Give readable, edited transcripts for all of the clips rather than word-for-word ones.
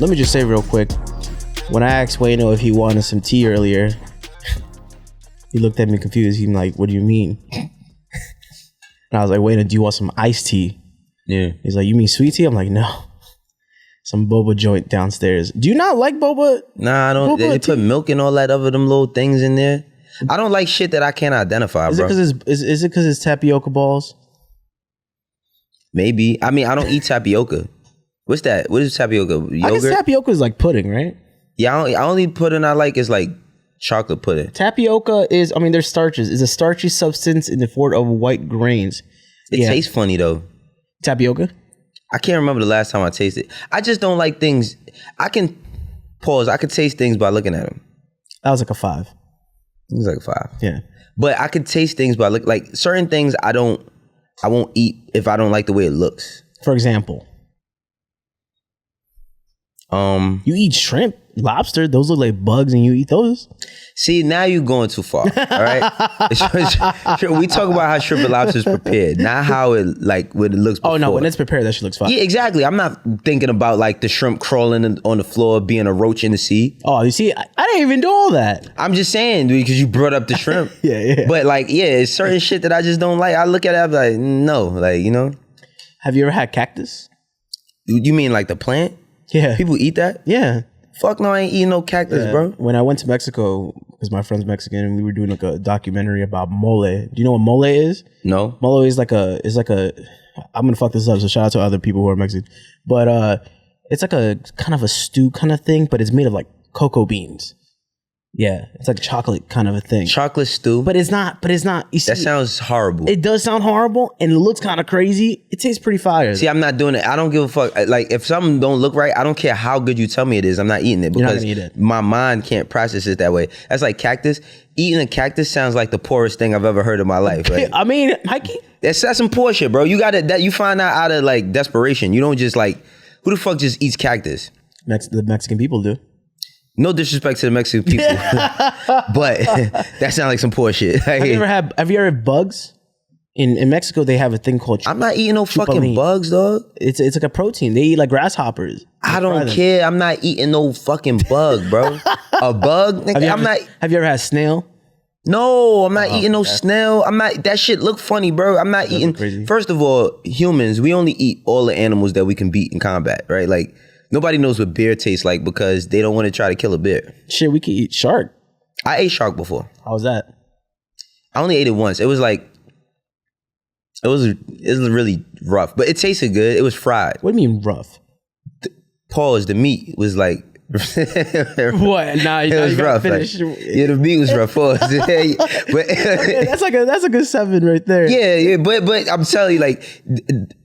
Let me just say real quick, when I asked Wayno if he wanted some tea earlier, he looked at me confused. He's like, what do you mean? And I was like, Wayno, do you want some iced tea? Yeah. He's like, you mean sweet tea? I'm like, no. Some boba joint downstairs. Do you not like boba? Nah, I don't. They put milk and all that other them little things in there. I don't like shit that I can't identify, bro. Is it because it's tapioca balls? Maybe. I mean, I don't eat tapioca. What's that? What is tapioca? Yogurt? I guess tapioca is like pudding, right? Yeah, I only pudding I like is like chocolate pudding. Tapioca is, I mean, there's starches. It's a starchy substance in the form of white grains. It tastes funny though. Tapioca? I can't remember the last time I tasted. I just don't like things. I can taste things by looking at them. That was like a 5. It was like a 5. Yeah. But I could taste things by like certain things I won't eat if I don't like the way it looks. For example. You eat shrimp, lobster, those look like bugs and you eat those? See, now you're going too far, all right? We talk about how shrimp and lobster is prepared, not how it, like, when it looks before. Oh, no, when it's prepared, that shit looks fine. Yeah, exactly. I'm not thinking about, like, the shrimp crawling on the floor, being a roach in the sea. Oh, you see, I didn't even do all that. I'm just saying, dude, because you brought up the shrimp. Yeah. But, like, yeah, it's certain shit that I just don't like. I look at it, I'm like, no, like, you know? Have you ever had cactus? You mean, like, the plant? Yeah. People eat that? Yeah. Fuck no, I ain't eating no cactus, bro. When I went to Mexico, because my friend's Mexican, and we were doing like a documentary about mole. Do you know what mole is? No. Mole is like a, I'm gonna fuck this up, so shout out to other people who are Mexican. But it's like a kind of a stew kind of thing, but it's made of like cocoa beans. Yeah, it's like chocolate kind of a thing. Chocolate stew? But it's not. You see, that sounds horrible. It does sound horrible, and it looks kind of crazy. It tastes pretty fire. See, I'm not doing it. I don't give a fuck. Like, if something don't look right, I don't care how good you tell me it is. I'm not eating it because eat it. My mind can't process it that way. That's like cactus. Eating a cactus sounds like the poorest thing I've ever heard in my life. Like, I mean, Mikey, that's some poor shit, bro. You got it. That you find that out of like desperation. You don't just like, who the fuck just eats cactus? the Mexican people do. No disrespect to the Mexican people, but that sounds like some poor shit. Have you ever had bugs? In Mexico, they have a thing called I'm not eating no fucking bugs, dog. It's like a protein. They eat like grasshoppers. I don't care. I'm not eating no fucking bug, bro. A bug? Nigga, have you ever had snail? No, I'm not eating no snail. I'm not. That shit look funny, bro. I'm not eating. Crazy. First of all, humans, we only eat all the animals that we can beat in combat, right? Like, nobody knows what bear tastes like because they don't want to try to kill a bear. Shit, we can eat shark. I ate shark before. How was that? I only ate it once. It was really rough, but it tasted good. It was fried. What do you mean rough? The meat was like what? Nah, it was rough. Like, yeah, the meat was rough. Pause. But yeah, that's like a 7 right there. Yeah. But I'm telling you, like,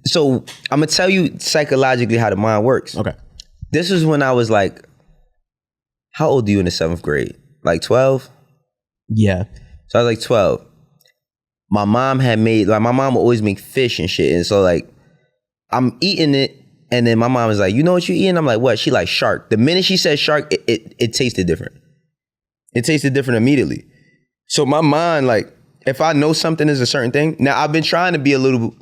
so I'm gonna tell you psychologically how the mind works. Okay. This was when I was like, how old are you in the 7th grade? Like 12? Yeah. So I was like 12. My mom would always make fish and shit. And so like, I'm eating it. And then my mom was like, you know what you eating? I'm like, what? She like shark. The minute she said shark, it tasted different. It tasted different immediately. So my mind, like, if I know something is a certain thing, now I've been trying to be a little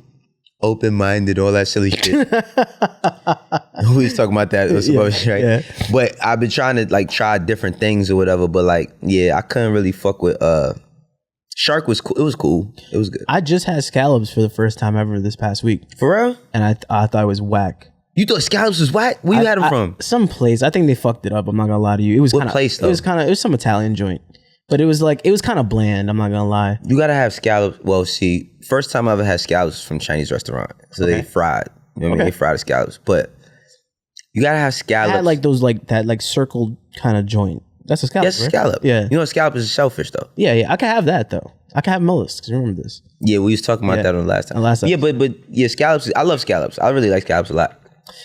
open-minded, all that silly shit. We was talking about that. It was supposed right? Yeah. But I've been trying to like try different things or whatever. But like, yeah, I couldn't really fuck with shark was cool. It was cool. It was good. I just had scallops for the first time ever this past week. For real? And I thought it was whack. You thought scallops was whack? Where you had them from? Some place. I think they fucked it up. I'm not gonna lie to you. It was what place though? It was some Italian joint. But it was kind of bland. I'm not gonna lie. You gotta have scallops. Well, see, first time I ever had scallops was from Chinese restaurant. So they fried. You know what I mean? They fried the scallops. But you gotta have scallops. I had like those that circled kind of joint. That's a scallop. That's a scallop. Yeah. You know, a scallop is a shellfish though. Yeah. I can have that though. I can have mollusks. Remember this? Yeah, we was talking about that on the last time. Yeah, but yeah, scallops. I love scallops. I really like scallops a lot.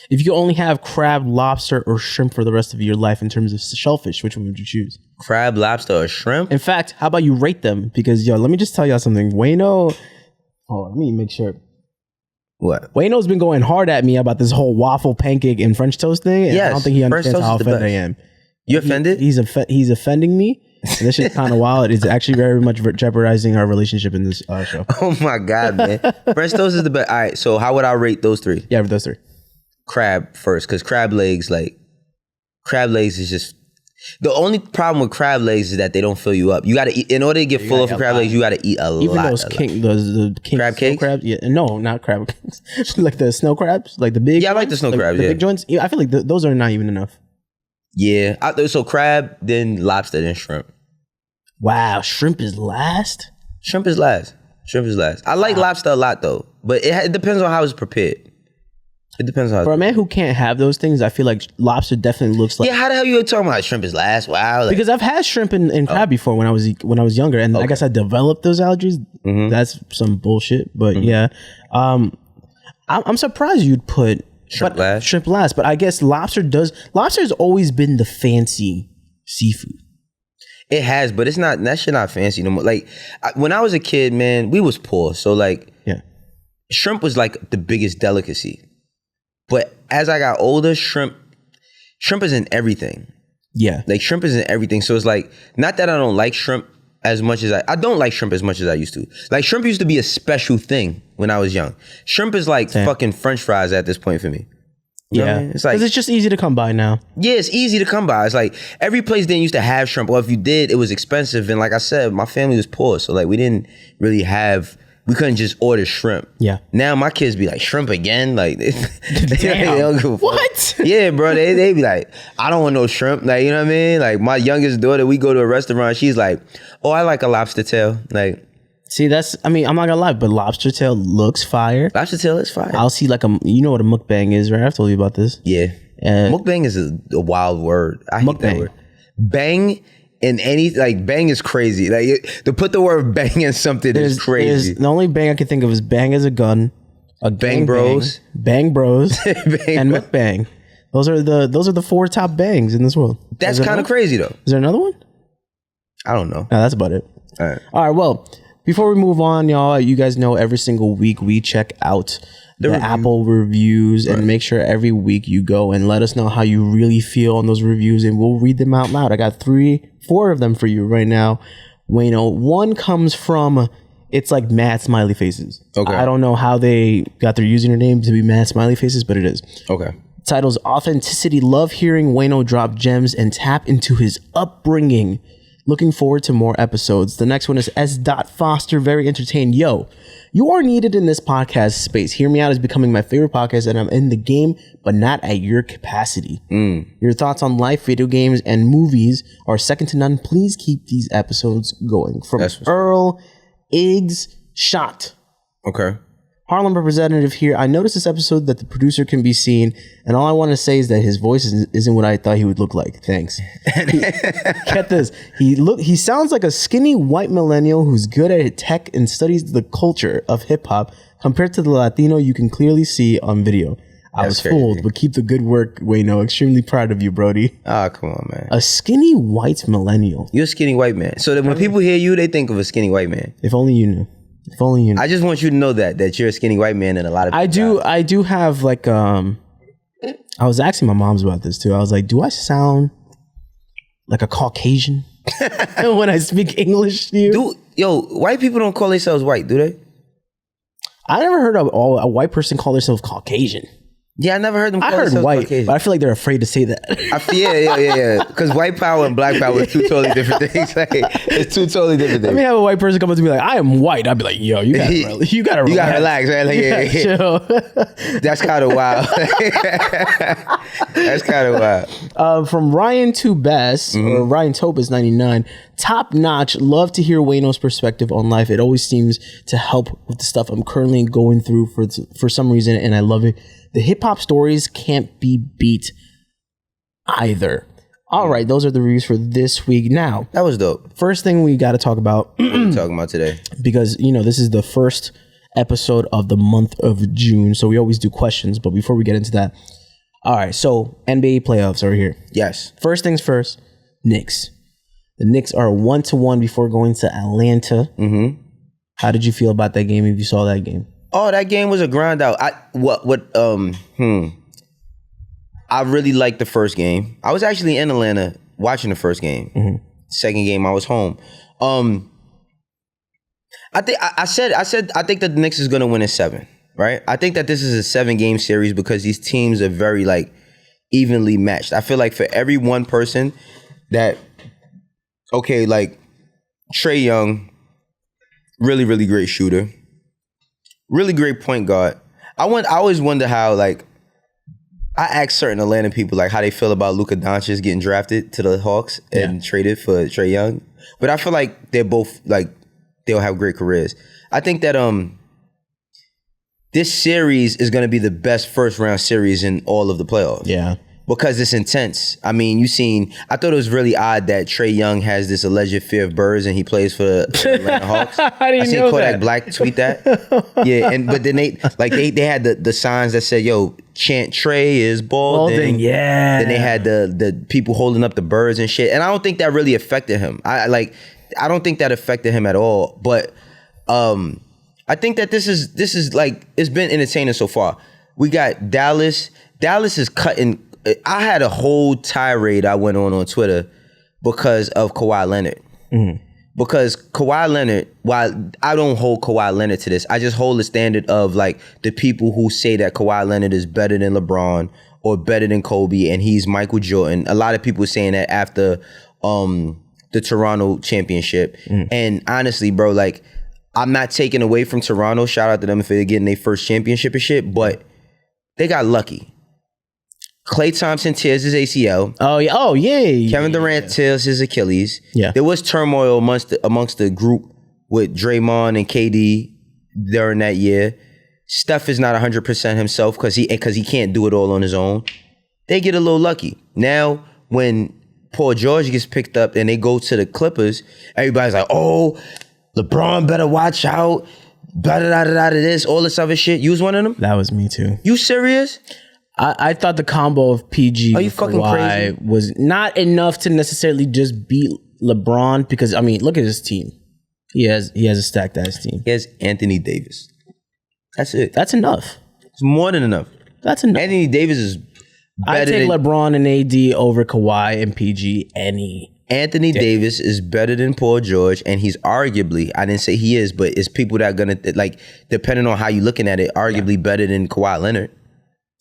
If you could only have crab, lobster, or shrimp for the rest of your life in terms of shellfish, which one would you choose? Crab, lobster, or shrimp? In fact, how about you rate them? Because, let me just tell y'all something. Wayno, let me make sure. What? Wayno's been going hard at me about this whole waffle, pancake, and French toast thing. And yes, I don't think he understands how offended I am. You offended? He's offending me. And this shit's kind of wild. It's actually very much jeopardizing our relationship in this show. Oh my God, man. French toast is the best. All right, so how would I rate those three? Yeah, those three. Crab first, because crab legs is just, the only problem with crab legs is that they don't fill you up. You gotta eat, in order to get full of crab legs, you gotta eat a lot. Even those the king crab cakes? crabs, yeah, no, not crab cakes. Like the snow crabs, like the big. Yeah, I like the snow crabs. The big joints. Yeah, I feel like those are not even enough. Yeah, so crab, then lobster, then shrimp. Wow, shrimp is last. Shrimp is last. I like lobster a lot though, but it depends on how it's prepared. It depends on how. For a man who can't have those things, I feel like lobster definitely looks like. Yeah, how the hell you talking about shrimp is last? Wow. Like, because I've had shrimp and crab before when I was younger, and I guess I developed those allergies. That's some bullshit, but yeah, I'm surprised you'd put shrimp last. But I guess lobster has always been the fancy seafood. It has, but it's not. That shit not fancy no more. Like when I was a kid, man, we was poor, so like, yeah, shrimp was like the biggest delicacy. But as I got older, shrimp is in everything. Yeah. Like shrimp is in everything. So it's like, not that I don't like shrimp as much as I don't like shrimp as much as I used to. Like shrimp used to be a special thing when I was young. Shrimp is like fucking French fries at this point for me. You know what I mean? It's like, 'cause it's just easy to come by now. Yeah, it's easy to come by. It's like every place didn't used to have shrimp, or if you did, it was expensive. And like I said, my family was poor, so like we couldn't just order shrimp. Yeah. Now my kids be like, shrimp again? Like, they Damn. don't give a fuck. What? Yeah, bro. They be like, I don't want no shrimp. Like, you know what I mean? Like my youngest daughter, we go to a restaurant, she's like, oh, I like a lobster tail. Like, see, I'm not gonna lie, but lobster tail looks fire. lobster tail is fire. I'll see like you know what a mukbang is, right? I've told you about this. Yeah. Mukbang is a wild word. I hate that word. Bang. In any, like, bang is crazy. Like, to put the word bang in something is crazy. The only bang I can think of is bang as a gun, Bang Bros, bang bros, and mukbang. Those are the four top bangs in this world. That's kind of crazy though. Is there another one? I don't know. No, that's about it. All right. Well, before we move on, y'all, you guys know every single week we check out the Apple reviews and make sure every week you go and let us know how you really feel on those reviews, and we'll read them out loud. I got 4 of them for you right now. Wayno, one comes from, it's like mad smiley faces. Okay. I don't know how they got their username to be mad smiley faces, but it is. Okay. Title's Authenticity. Love hearing Wayno drop gems and tap into his upbringing. Looking forward to more episodes. The next one is S. Foster. Very entertained. Yo, you are needed in this podcast space. Hear Me Out is becoming my favorite podcast, and I'm in the game, but not at your capacity. Your thoughts on life, video games, and movies are second to none. Please keep these episodes going. From Earl Iggs Shot. Okay. Harlem representative here. I noticed this episode that the producer can be seen, and all I want to say is that his voice isn't what I thought he would look like. Thanks. Get this. He sounds like a skinny white millennial who's good at tech and studies the culture of hip hop compared to the Latino you can clearly see on video. I was fooled, but keep the good work, Wayno. Extremely proud of you, Brody. Ah, come on, man. A skinny white millennial. You're a skinny white man. So that when people hear you, they think of a skinny white man. If only you knew. If only you knew. I just want you to know that you're a skinny white man, and a lot of people I do have like I was asking my moms about this too. I was like, do I sound like a Caucasian when I speak English to you? Yo, white people don't call themselves white, do they? I never heard of a white person call themselves Caucasian. Yeah, I never heard them call themselves white, Caucasian. But I feel like they're afraid to say that. Yeah. Because white power and black power are two totally different things. Like, it's two totally different things. Let me have a white person come up to me like, I am white. I'd be like, yo, you gotta relax, right? Like, yeah. Chill. That's kind of wild. That's kind of wild. From Ryan Tubes, or Ryan Topus 99, top notch. Love to hear Wayno's perspective on life. It always seems to help with the stuff I'm currently going through for some reason, and I love it. The hip hop stories can't be beat either. All right, those are the reviews for this week. Now, that was dope. First thing we got to talk about. What are we talking about today? Because, this is the first episode of the month of June, so we always do questions. But before we get into that, all right, so NBA playoffs are here. Yes. First things first, Knicks. The Knicks are 1-1 before going to Atlanta. How did you feel about that game if you saw that game? Oh, that game was a grind out. I really liked the first game. I was actually in Atlanta watching the first game. Second game, I was home. I think I think that the Knicks is gonna win in 7. Right? I think that this is a 7-game series because these teams are very like evenly matched. I feel like for every one person that, okay, like Trae Young, really, really great shooter, really great point guard. I always wonder how, like, I ask certain Atlanta people like how they feel about Luka Doncic getting drafted to the Hawks and traded for Trae Young. But I feel like they're both like they'll have great careers. I think that this series is going to be the best first round series in all of the playoffs. Yeah. Because it's intense. I mean, I thought it was really odd that Trae Young has this alleged fear of birds and he plays for the Atlanta Hawks. I seen Kodak Black tweet that. Yeah, but then they had the signs that said, yo, chant Trae is balding. Yeah. Then they had the people holding up the birds and shit. And I don't think that really affected him. I don't think that affected him at all. But I think that this is like, it's been entertaining so far. We got Dallas. Dallas is cutting. I had a whole tirade I went on Twitter because of Kawhi Leonard. Mm-hmm. Because Kawhi Leonard, while I don't hold Kawhi Leonard to this, I just hold the standard of like the people who say that Kawhi Leonard is better than LeBron or better than Kobe and he's Michael Jordan. A lot of people were saying that after the Toronto championship. Mm. And honestly, bro, like, I'm not taking away from Toronto. Shout out to them if they're getting their first championship and shit, but they got lucky. Klay Thompson tears his ACL. Oh yeah. Kevin Durant tears his Achilles. Yeah. There was turmoil amongst the group with Draymond and KD during that year. Steph is not 100% himself because he can't do it all on his own. They get a little lucky. Now, when Paul George gets picked up and they go to the Clippers, everybody's like, oh, LeBron better watch out. Da-da-da-da-da, this, all this other shit. You was one of them? That was me too. You serious? I thought the combo of PG Are you fucking crazy? Was not enough to necessarily just beat LeBron because, I mean, look at his team. He has a stacked ass team. He has Anthony Davis. That's it. That's enough. It's more than enough. That's enough. Anthony Davis is better I take LeBron and AD over Kawhi and PG any. Anthony Davis is better than Paul George, and he's arguably, I didn't say he is, but it's people that are going to, like, depending on how you're looking at it, arguably better than Kawhi Leonard.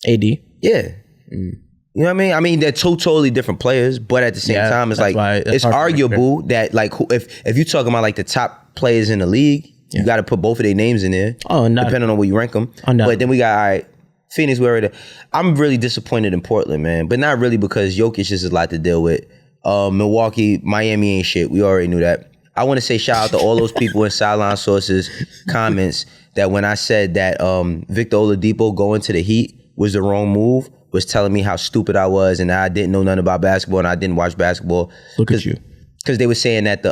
AD. Yeah. You know what I mean? I mean, they're two totally different players, but at the same time, it's like, it's arguable that, like, if you're talking about, like, the top players in the league, you got to put both of their names in there, depending on where you rank them. But then we got, all right, Phoenix, we're already there. I'm really disappointed in Portland, man, but not really because Jokic is a lot to deal with. Milwaukee, Miami ain't shit. We already knew that. I want to say shout out to all those people in Sideline Sources comments that when I said that Victor Oladipo going to the Heat was the wrong move, was telling me how stupid I was and I didn't know nothing about basketball and I didn't watch basketball. Look at you. Because they were saying that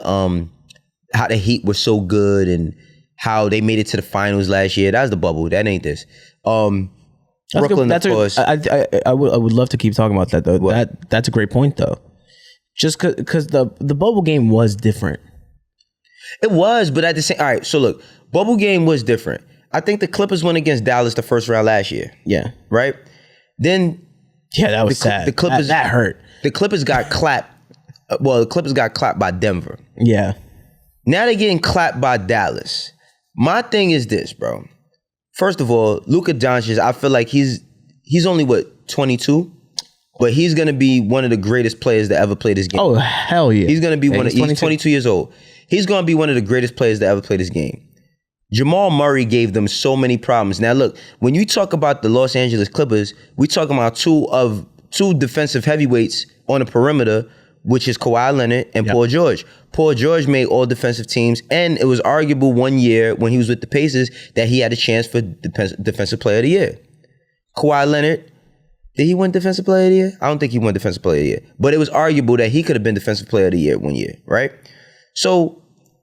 how the Heat was so good and how they made it to the finals last year. That was the bubble. That ain't this. Brooklyn, of course. I would love to keep talking about that though. That's a great point though. Just because the bubble game was different. It was, but at the same, all right, so look, bubble game was different. I think the Clippers went against Dallas the first round last year. Yeah. Right? Then that was sad. The Clippers that hurt. The Clippers got clapped. Well, the Clippers got clapped by Denver. Yeah. Now they're getting clapped by Dallas. My thing is this, bro. First of all, Luka Doncic, I feel like he's only 22? But he's going to be one of the greatest players that ever played this game. Oh, hell yeah. He's going to be he's 22 years old. He's going to be one of the greatest players that ever played this game. Jamal Murray gave them so many problems. Now, look, when you talk about the Los Angeles Clippers, we talking about two defensive heavyweights on the perimeter, which is Kawhi Leonard and Paul George. Paul George made all defensive teams, and it was arguable one year when he was with the Pacers that he had a chance for Defensive Player of the Year. Kawhi Leonard, did he win Defensive Player of the Year? I don't think he won Defensive Player of the Year. But it was arguable that he could have been Defensive Player of the Year one year, right? So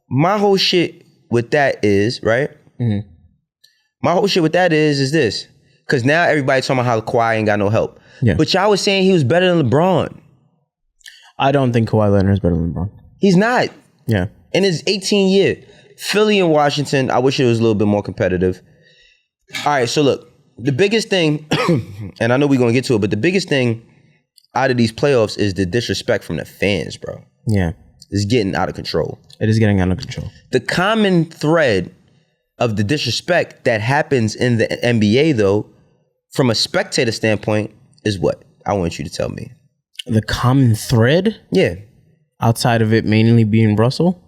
my whole shit with that is, right? Mm-hmm. My whole shit with that is this. Because now everybody talking about how Kawhi ain't got no help. Yeah. But y'all was saying he was better than LeBron. I don't think Kawhi Leonard is better than LeBron. He's not. Yeah. In his 18 year. Philly and Washington, I wish it was a little bit more competitive. All right, so look. The biggest thing, and I know we're going to get to it, but the biggest thing out of these playoffs is the disrespect from the fans, bro. Yeah. is getting out of control. It is getting out of control. The common thread of the disrespect that happens in the NBA, though, from a spectator standpoint, is what? I want you to tell me. The common thread? Yeah. Outside of it mainly being Russell?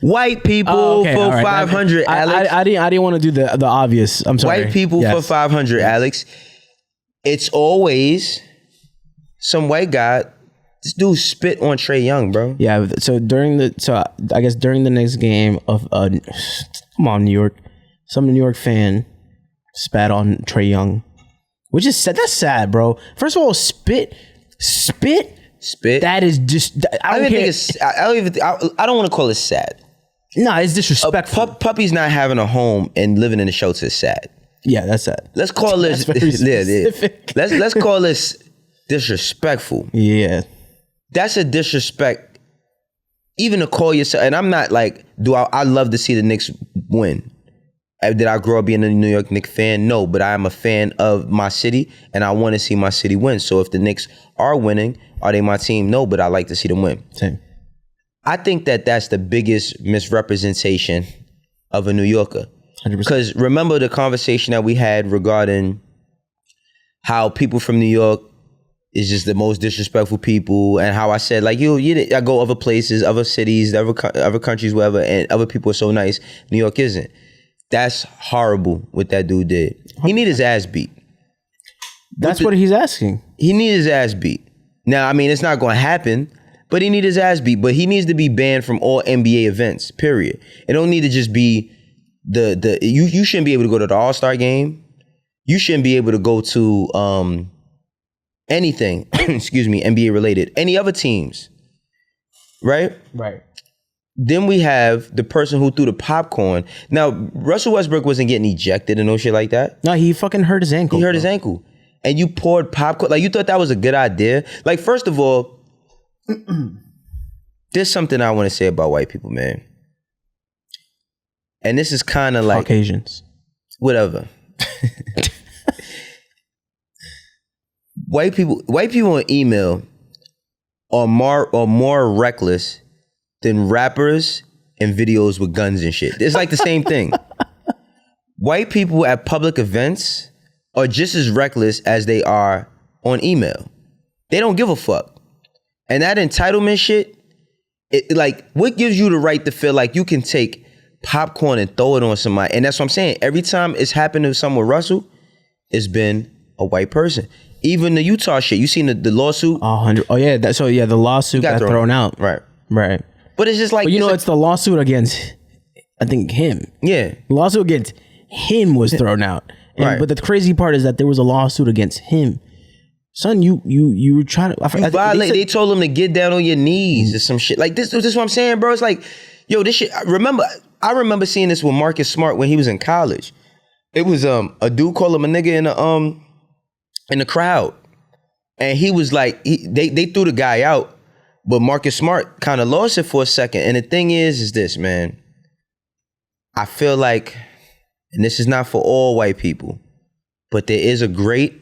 White people for 500, Alex. I didn't want to do the obvious. I'm sorry. White people for 500, Alex. It's always some white guy. This dude spit on Trae Young, bro. Yeah. So I guess during the next game of come on, New York, some New York fan spat on Trae Young, which is sad. That's sad, bro. First of all, spit. That is just. I don't want to call it sad. No, it's disrespectful. Puppy's not having a home and living in the shelter is sad. Yeah, that's sad. Let's call this. Let's call this disrespectful. Yeah, that's a disrespect. Even to call yourself, and I'm not like, I love to see the Knicks win. Did I grow up being a New York Knicks fan? No, but I am a fan of my city, and I want to see my city win. So if the Knicks are winning, are they my team? No, but I like to see them win. Same. I think that's the biggest misrepresentation of a New Yorker. 100%. Because remember the conversation that we had regarding how people from New York is just the most disrespectful people, and how I said, like, I go other places, other cities, other countries, wherever, and other people are so nice. New York isn't. That's horrible what that dude did. He need his ass beat. That's what he's asking. He needs his ass beat. Now, I mean, it's not going to happen, but he needs his ass beat. But he needs to be banned from all NBA events, period. It don't need to just be you shouldn't be able to go to the All-Star game. You shouldn't be able to go to anything, excuse me, NBA related. Any other teams, right? Right. Then we have the person who threw the popcorn. Now, Russell Westbrook wasn't getting ejected and no shit like that. No, he fucking hurt his ankle. He hurt his ankle. And you poured popcorn. Like, you thought that was a good idea? Like, first of all, there's something I want to say about white people, man. And this is kind of like... Caucasians. Whatever. White people on email are more reckless than rappers and videos with guns and shit. It's like the same thing. White people at public events are just as reckless as they are on email. They don't give a fuck. And that entitlement shit, like, what gives you the right to feel like you can take popcorn and throw it on somebody? And that's what I'm saying. Every time it's happened to someone with Russell, it's been a white person. Even the Utah shit. You seen the lawsuit? 100. Oh yeah. The lawsuit got thrown out. Right. But it's just like... But it's the lawsuit against, I think, him. Yeah. The lawsuit against him was thrown out. Right. But the crazy part is that there was a lawsuit against him. Son, you were trying to... They told him to get down on your knees or some shit. Like, this is what I'm saying, bro. It's like, yo, this shit... I remember seeing this with Marcus Smart when he was in college. It was a dude called him a nigga in the crowd. And he was like... They threw the guy out. But Marcus Smart kind of lost it for a second. And the thing is this, man. I feel like, and this is not for all white people, but there is a great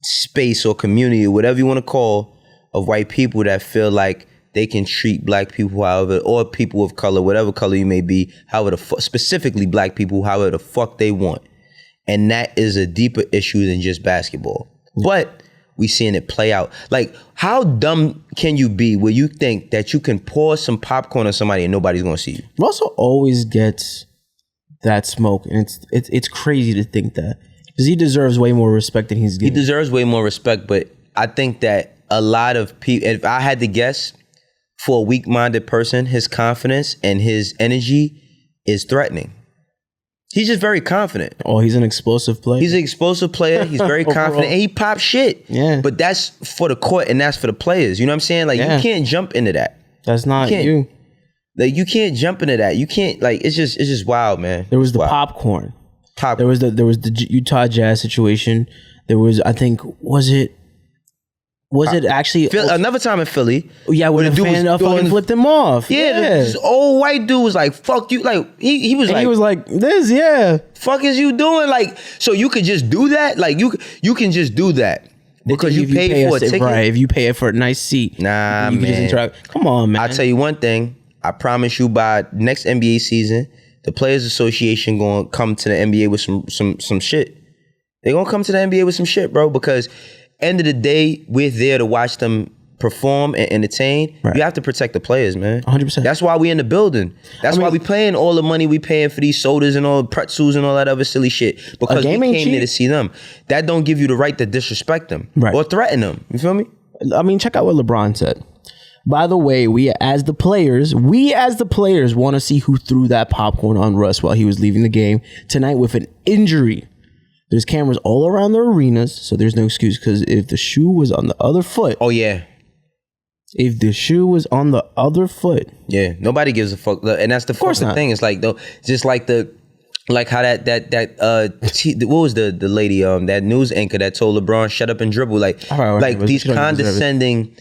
space or community, or whatever you want to call, of white people that feel like they can treat black people however, or people of color, whatever color you may be, however specifically black people, however the fuck they want. And that is a deeper issue than just basketball. But we seeing it play out. Like, how dumb can you be where you think that you can pour some popcorn on somebody and nobody's gonna see you? Russell always gets that smoke, and it's crazy to think that, because he deserves way more respect than he's getting. He deserves way more respect, but I think that a lot of people, if I had to guess, for a weak-minded person, his confidence and his energy is threatening. He's just very confident. Oh, he's an explosive player. He's an explosive player. He's very confident. And he pops shit. Yeah. But that's for the court and that's for the players. You know what I'm saying? Like, you can't jump into that. That's not you. Like, you can't jump into that. You can't, like, it's just wild, man. There was the popcorn. There was the Utah Jazz situation. There was, I think, was it actually another time in Philly? Yeah, when the fan fucking flipped him off. Yeah, this old white dude was like, "Fuck you!" Like he was like, "This, yeah, fuck is you doing?" Like, so you could just do that? Like you can just do that Because you paid for a ticket? Right, if you pay it for a nice seat. Nah, you can just man. interact. Come on, man. I'll tell you one thing. I promise you by next NBA season, the Players Association gonna come to the NBA with some shit. They're gonna come to the NBA with some shit, bro, because end of the day, we're there to watch them perform and entertain. Right. You have to protect the players, man. 100%. That's why we in the building. That's why we paying all the money we paying for these sodas and all the pretzels and all that other silly shit. Because we came there to see them. That don't give you the right to disrespect them or threaten them. You feel me? I mean, check out what LeBron said. By the way, we as the players want to see who threw that popcorn on Russ while he was leaving the game tonight with an injury. There's cameras all around the arenas, so there's no excuse. Because if the shoe was on the other foot, if the shoe was on the other foot, nobody gives a fuck. And that's the fucking thing. It's like though, just like how what was the lady that news anchor that told LeBron shut up and dribble, like these condescending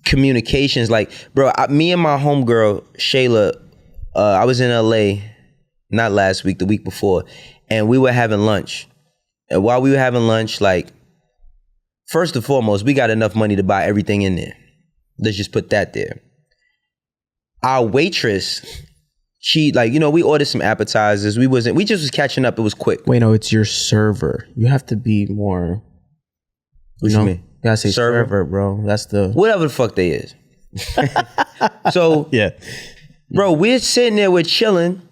communications. Like, bro, me and my homegirl Shayla, I was in LA not last week, the week before, and we were having lunch. And while we were having lunch, like, first and foremost, we got enough money to buy everything in there. Let's just put that there. Our waitress, she, like, you know, we ordered some appetizers. We just was catching up. It was quick. Wayno, it's your server. You have to be more. What you mean? You gotta say server, bro. That's the whatever the fuck they is. So bro, we're sitting there, we're chilling.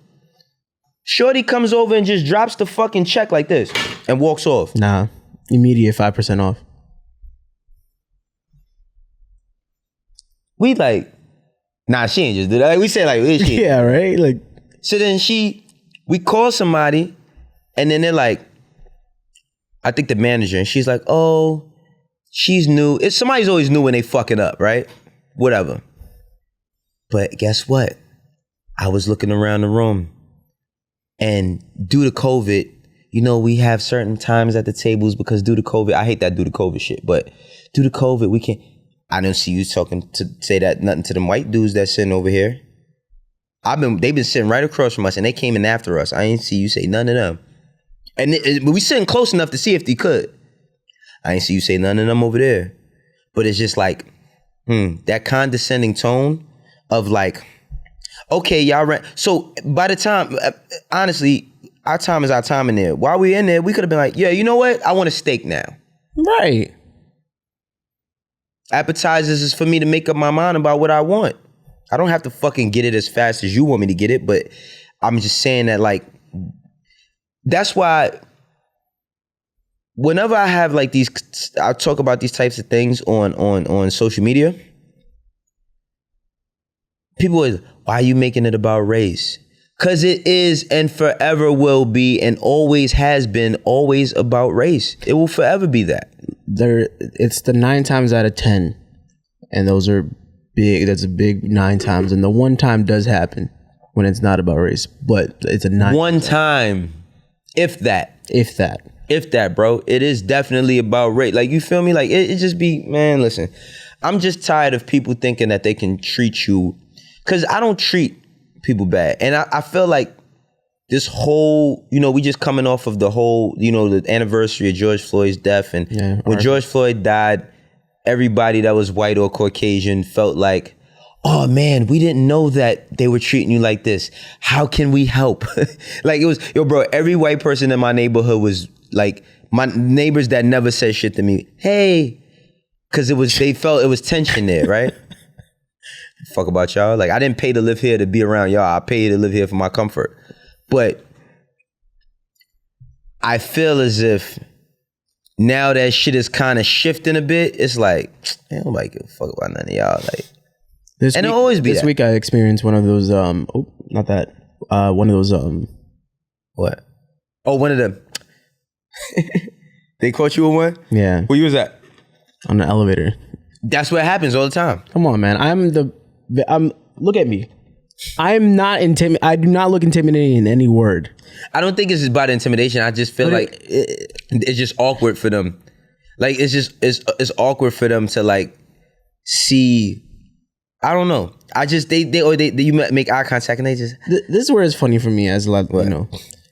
Shorty comes over and just drops the fucking check like this and walks off. Nah, immediate 5% off. We like, nah, she ain't just do that. Like, we say like, is she? Yeah, right. Like, so then we call somebody, and then they're like, I think the manager, and she's like, oh, she's new. Somebody's always new when they fucking up, right? Whatever. But guess what? I was looking around the room, and due to COVID, you know, we have certain times at the tables because due to COVID, I hate that due to COVID shit, but due to COVID, we can't. I don't see you say that nothing to them white dudes that's sitting over here. They've been sitting right across from us, and they came in after us. I ain't see you say none of them. And we sitting close enough to see if they could. I ain't see you say none of them over there. But it's just like, that condescending tone of like, okay, y'all ran. So by the time, honestly, our time is our time in there. While we in there, we could have been like, yeah, you know what? I want a steak now. Right. Appetizers is for me to make up my mind about what I want. I don't have to fucking get it as fast as you want me to get it, but I'm just saying that, like, that's why whenever I have like I talk about these types of things on social media, people is, why are you making it about race? Because it is and forever will be and always has been always about race. It will forever be that. It's the 9 times out of 10. And those are big. That's a big 9 times. And the one time does happen when it's not about race. But it's a 9. One time. If that. If that, bro. It is definitely about race. Like, you feel me? Like, it just be, man, listen. I'm just tired of people thinking that they can treat you. Because I don't treat people bad. And I feel like this whole, you know, we just coming off of the whole, you know, the anniversary of George Floyd's death. And when George Floyd died, everybody that was white or Caucasian felt like, oh man, we didn't know that they were treating you like this. How can we help? Like, it was, yo, bro, every white person in my neighborhood was like, my neighbors that never said shit to me, hey, because they felt it was tension there, right? Fuck about y'all. Like, I didn't pay to live here to be around y'all. I paid to live here for my comfort. But I feel as if now that shit is kind of shifting a bit, it's like, man, nobody give a fuck about none of y'all. Like, it'll always be this that. week I experienced one of those, one of those, what? Oh, one of them. They caught you on one? Yeah. Where you was at? On the elevator. That's what happens all the time. Come on, man. Look at me. I do not look intimidating in any word. I don't think it's about intimidation. I just feel like it's just awkward for them. Like, it's awkward for them to like see. I don't know. You make eye contact and they just. This is where it's funny for me as like, you know,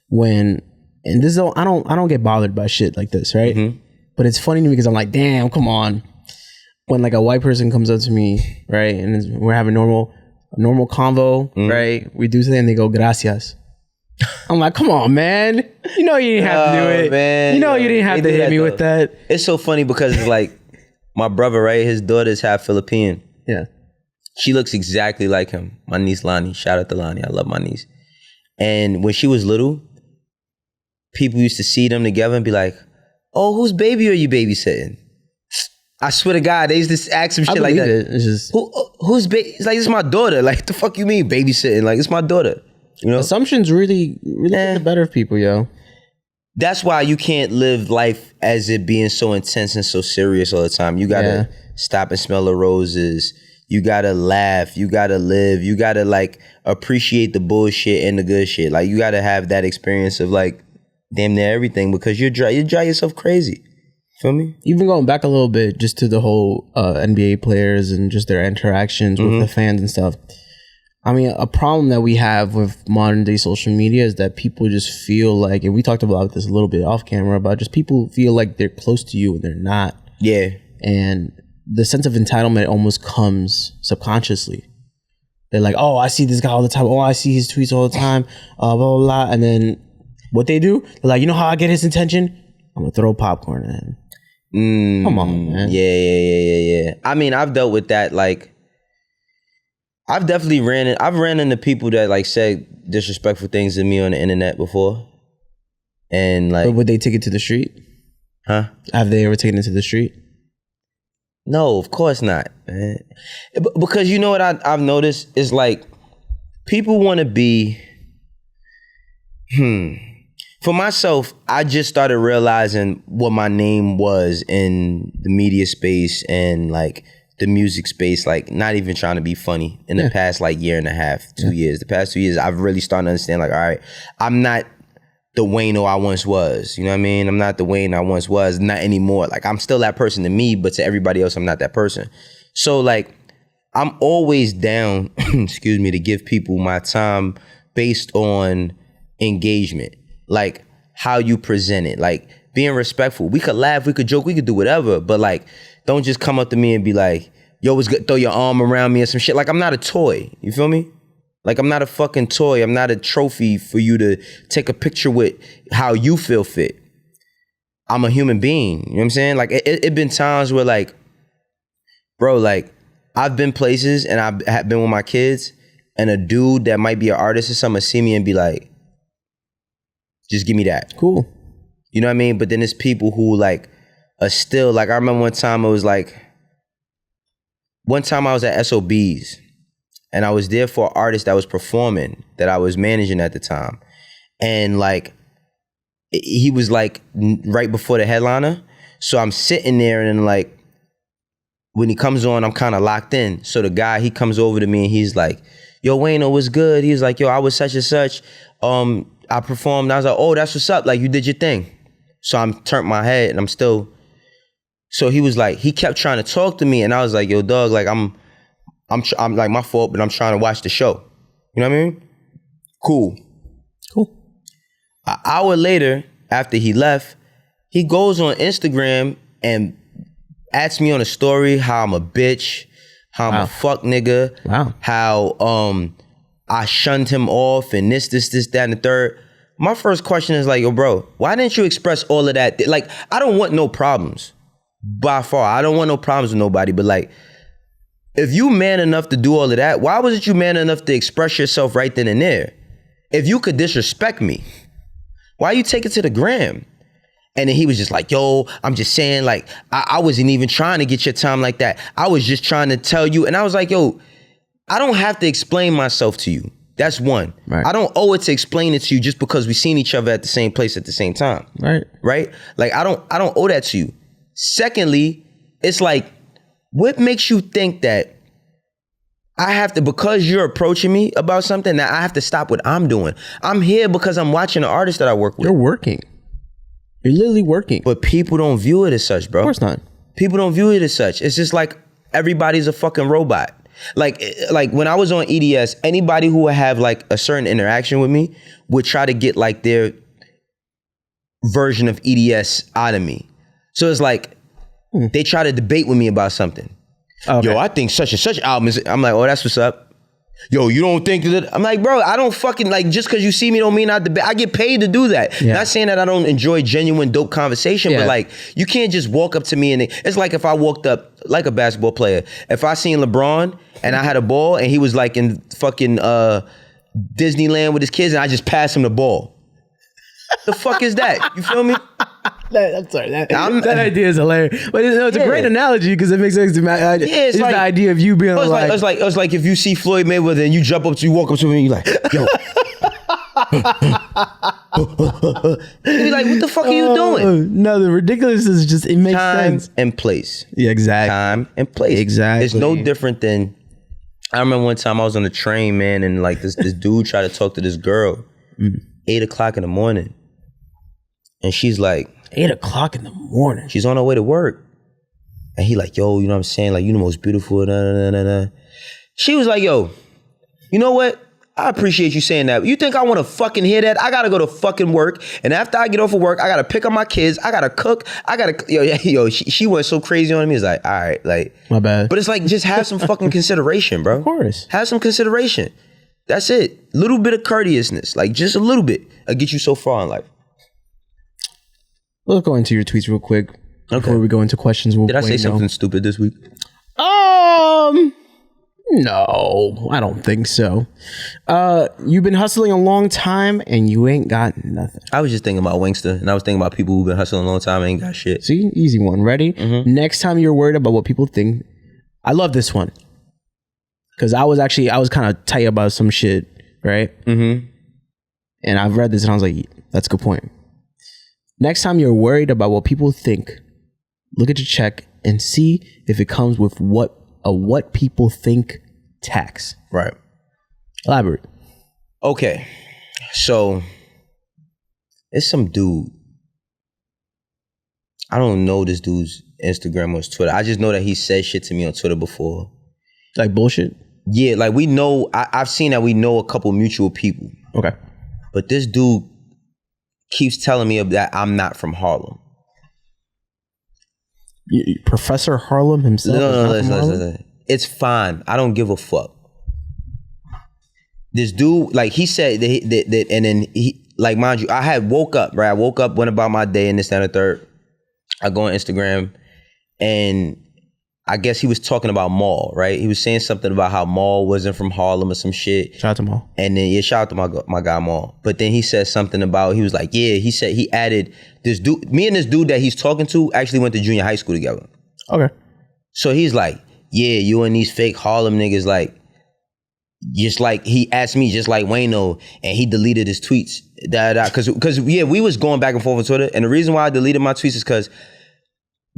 when and this I don't get bothered by shit like this, right? Mm-hmm. But it's funny to me because I'm like, damn, come on. When like a white person comes up to me, right, and we're having normal convo, right? We do something and they go, gracias. I'm like, come on, man. You know you didn't have to do it. Man, you know you didn't have to hit me with that. It's so funny because it's like my brother, right? His daughter's half Philippine. Yeah. She looks exactly like him. My niece Lonnie. Shout out to Lonnie. I love my niece. And when she was little, people used to see them together and be like, oh, whose baby are you babysitting? I swear to God, they used to ask some shit like that. It's just, who's baby? It's like, it's my daughter. Like, the fuck you mean babysitting? Like, it's my daughter. You know? Assumptions really get the better of people, yo. That's why you can't live life as it being so intense and so serious all the time. You gotta stop and smell the roses. You gotta laugh. You gotta live. You gotta like appreciate the bullshit and the good shit. Like you gotta have that experience of like damn near everything because you drive yourself crazy. Feel me? Even going back a little bit just to the whole NBA players and just their interactions with the fans and stuff. I mean, a problem that we have with modern day social media is that people just feel like, and we talked about this a little bit off camera, about just people feel like they're close to you and they're not. Yeah. And the sense of entitlement almost comes subconsciously. They're like, oh, I see this guy all the time. Oh, I see his tweets all the time. Blah, blah, blah. And then what they do, they're like, you know how I get his attention? I'm going to throw popcorn at him. Come on, man. Yeah. I mean, I've dealt with that. Like, I've definitely ran into people that like said disrespectful things to me on the internet before. And like, but would they take it to the street? Huh? Have they ever taken it to the street? No, of course not, man. Because you know what I've noticed is like people want to be. For myself, I just started realizing what my name was in the media space and like the music space, like not even trying to be funny in the past like year and a half, 2 years. The past 2 years, I've really started to understand like, all right, I'm not the Wayno I once was. You know what I mean? I'm not the Wayne I once was, not anymore. Like I'm still that person to me, but to everybody else, I'm not that person. So like, I'm always down, excuse me, to give people my time based on engagement. Like how you present it, like being respectful. We could laugh, we could joke, we could do whatever, but like, don't just come up to me and be like, yo, what's good? Throw your arm around me or some shit. Like I'm not a toy, you feel me? Like I'm not a fucking toy. I'm not a trophy for you to take a picture with how you feel fit. I'm a human being, you know what I'm saying? Like it been times where like, bro, like I've been places and I've been with my kids and a dude that might be an artist or something see me and be like, just give me that. Cool. You know what I mean? But then there's people who like are still, like I remember one time I was at SOBs and I was there for an artist that was performing that I was managing at the time. And like, he was like right before the headliner. So I'm sitting there and like, when he comes on, I'm kind of locked in. So the guy, he comes over to me and he's like, yo, Wayno, what's good? He was like, yo, I was such and such. I performed. I was like, oh, that's what's up. Like, you did your thing. So I'm turned my head and I'm still. So he was like, he kept trying to talk to me. And I was like, yo, dog, like, I'm like, my fault, but I'm trying to watch the show. You know what I mean? Cool. An hour later, after he left, he goes on Instagram and asks me on a story how I'm a bitch, how I'm a fuck nigga, how I shunned him off and this, that, and the third. My first question is like, yo, bro, why didn't you express all of that? Like, I don't want no problems. By far, I don't want no problems with nobody. But like, if you man enough to do all of that, why wasn't you man enough to express yourself right then and there? If you could disrespect me, why you take it to the gram? And then he was just like, yo, I'm just saying, like, I wasn't even trying to get your time like that. I was just trying to tell you. And I was like, yo, I don't have to explain myself to you. That's one. Right. I don't owe it to explain it to you just because we've seen each other at the same place at the same time. Right? Like, I don't owe that to you. Secondly, it's like, what makes you think that I have to, because you're approaching me about something, that I have to stop what I'm doing? I'm here because I'm watching an artist that I work with. You're working. You're literally working. But people don't view it as such, bro. Of course not. People don't view it as such. It's just like everybody's a fucking robot. Like when I was on EDS, anybody who would have like a certain interaction with me would try to get like their version of EDS out of me. So it's like they try to debate with me about something. Okay. Yo, I think such and such album is. I'm like, oh, that's what's up. Yo, you don't think that? I'm like, bro, I don't fucking like. Just because you see me don't mean I debate. I get paid to do that. Yeah. Not saying that I don't enjoy genuine dope conversation, but like, you can't just walk up to me and it's like if I walked up like a basketball player. If I seen LeBron and I had a ball and he was like in fucking Disneyland with his kids and I just passed him the ball. The fuck is that? You feel me? I'm sorry. That idea is hilarious, but it's a great analogy because it makes sense to me. It's like, the idea of you being like, it's like if you see Floyd Mayweather and you walk up to him and you're like, yo, you're like, what the fuck are you doing? No, the ridiculous is just it makes sense. Time and place. Yeah, exactly. Time and place. Exactly. It's no different than. I remember one time I was on the train, man, and like this dude tried to talk to this girl, 8 o'clock in the morning, and she's like. 8 o'clock in the morning. She's on her way to work. And he like, yo, you know what I'm saying? Like, you the most beautiful. She was like, yo, you know what? I appreciate you saying that. You think I want to fucking hear that? I got to go to fucking work. And after I get off of work, I got to pick up my kids. I got to cook. Yo, she went so crazy on me. It's like, all right, like. My bad. But it's like, just have some fucking consideration, bro. Of course. Have some consideration. That's it. Little bit of courteousness. Like, just a little bit. It'll get you so far in life. Let's go into your tweets real quick before we go into questions. Did I say something stupid this week? No, I don't think so. You've been hustling a long time and you ain't got nothing. I was just thinking about Wingster and I was thinking about people who've been hustling a long time and ain't got shit. See, easy one. Ready? Mm-hmm. Next time you're worried about what people think. I love this one. Because I was kind of tight about some shit, right? Mm-hmm. And I've read this and I was like, that's a good point. Next time you're worried about what people think, look at your check and see if it comes with what people think tax. Right. Elaborate. Okay. So it's some dude. I don't know this dude's Instagram or his Twitter. I just know that he said shit to me on Twitter before. Like bullshit? Yeah, like we know, I've seen that we know a couple mutual people. Okay. But this dude keeps telling me that I'm not from Harlem. Professor Harlem himself? No, listen. It's fine. I don't give a fuck. This dude, like he said that and then he, like mind you, I had woke up, right? I woke up, went about my day and this, that, and the third. I go on Instagram and I guess he was talking about Maul, right? He was saying something about how Maul wasn't from Harlem or some shit. Shout out to Maul. And then, shout out to my guy Maul. But then he said something about, he was like, he said he added this dude, me and this dude that he's talking to actually went to junior high school together. Okay. So he's like, yeah, you and these fake Harlem niggas, like, just like, he asked me just like Wayno, and he deleted his tweets. Because we was going back and forth on Twitter, and the reason why I deleted my tweets is because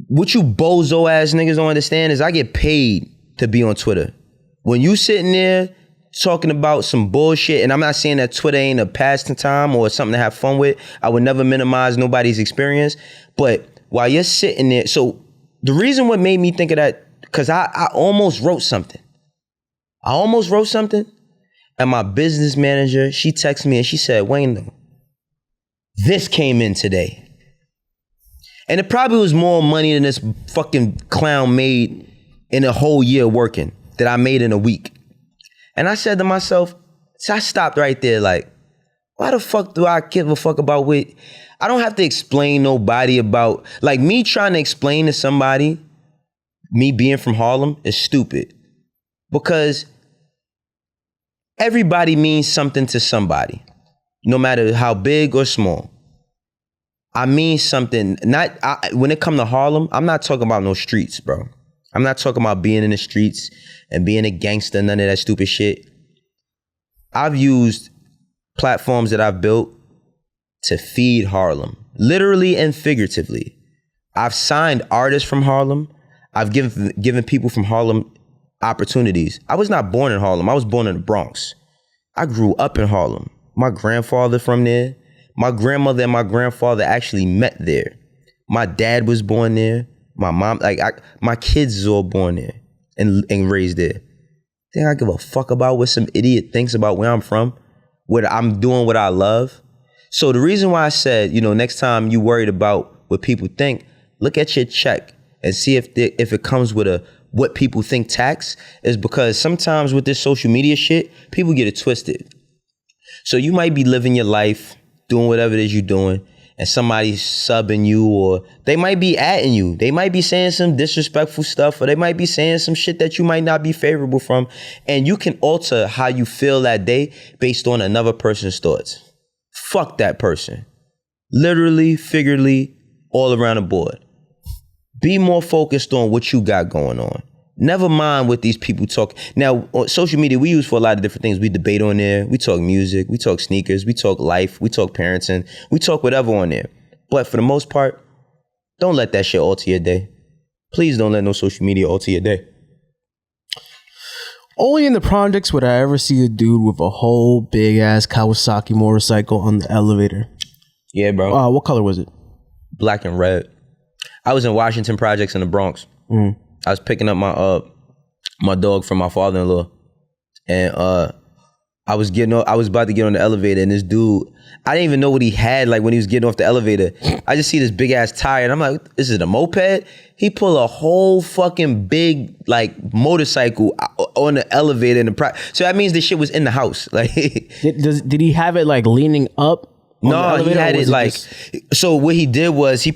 what you bozo ass niggas don't understand is I get paid to be on Twitter. When you sitting there talking about some bullshit, and I'm not saying that Twitter ain't a pastime or something to have fun with. I would never minimize nobody's experience. But while you're sitting there, so the reason what made me think of that, because I almost wrote something. And my business manager, she texted me and she said, Wayno, this came in today. And it probably was more money than this fucking clown made in a whole year working that I made in a week. And I said to myself, so I stopped right there like, why the fuck do I give a fuck about what? I don't have to explain nobody about, like me trying to explain to somebody, me being from Harlem is stupid. Because everybody means something to somebody, no matter how big or small. I mean something, when it comes to Harlem, I'm not talking about no streets, bro. I'm not talking about being in the streets and being a gangster, none of that stupid shit. I've used platforms that I've built to feed Harlem, literally and figuratively. I've signed artists from Harlem. I've given people from Harlem opportunities. I was not born in Harlem. I was born in the Bronx. I grew up in Harlem. My grandfather from there. My grandmother and my grandfather actually met there. My dad was born there. My mom, my kids is all born there and raised there. Think I give a fuck about what some idiot thinks about where I'm from? What I'm doing what I love? So the reason why I said, next time you worried about what people think, look at your check and see if it comes with a what people think tax, is because sometimes with this social media shit, people get it twisted. So you might be living your life, doing whatever it is you're doing, and somebody's subbing you, or they might be atting you. They might be saying some disrespectful stuff, or they might be saying some shit that you might not be favorable from. And you can alter how you feel that day based on another person's thoughts. Fuck that person. Literally, figuratively, all around the board. Be more focused on what you got going on. Never mind what these people talk. Now, on social media, we use for a lot of different things. We debate on there. We talk music. We talk sneakers. We talk life. We talk parenting. We talk whatever on there. But for the most part, don't let that shit alter your day. Please don't let no social media alter your day. Only in the projects would I ever see a dude with a whole big ass Kawasaki motorcycle on the elevator. Yeah, bro. What color was it? Black and red. I was in Washington Projects in the Bronx. I was picking up my dog from my father-in-law, and I was about to get on the elevator, and this dude, I didn't even know what he had like when he was getting off the elevator. I just see this big ass tire, and I'm like, "This is a moped?" He pulled a whole fucking big like motorcycle on the elevator in the so that means the shit was in the house. Like, did he have it like leaning up? No, he had it like, so what he did was he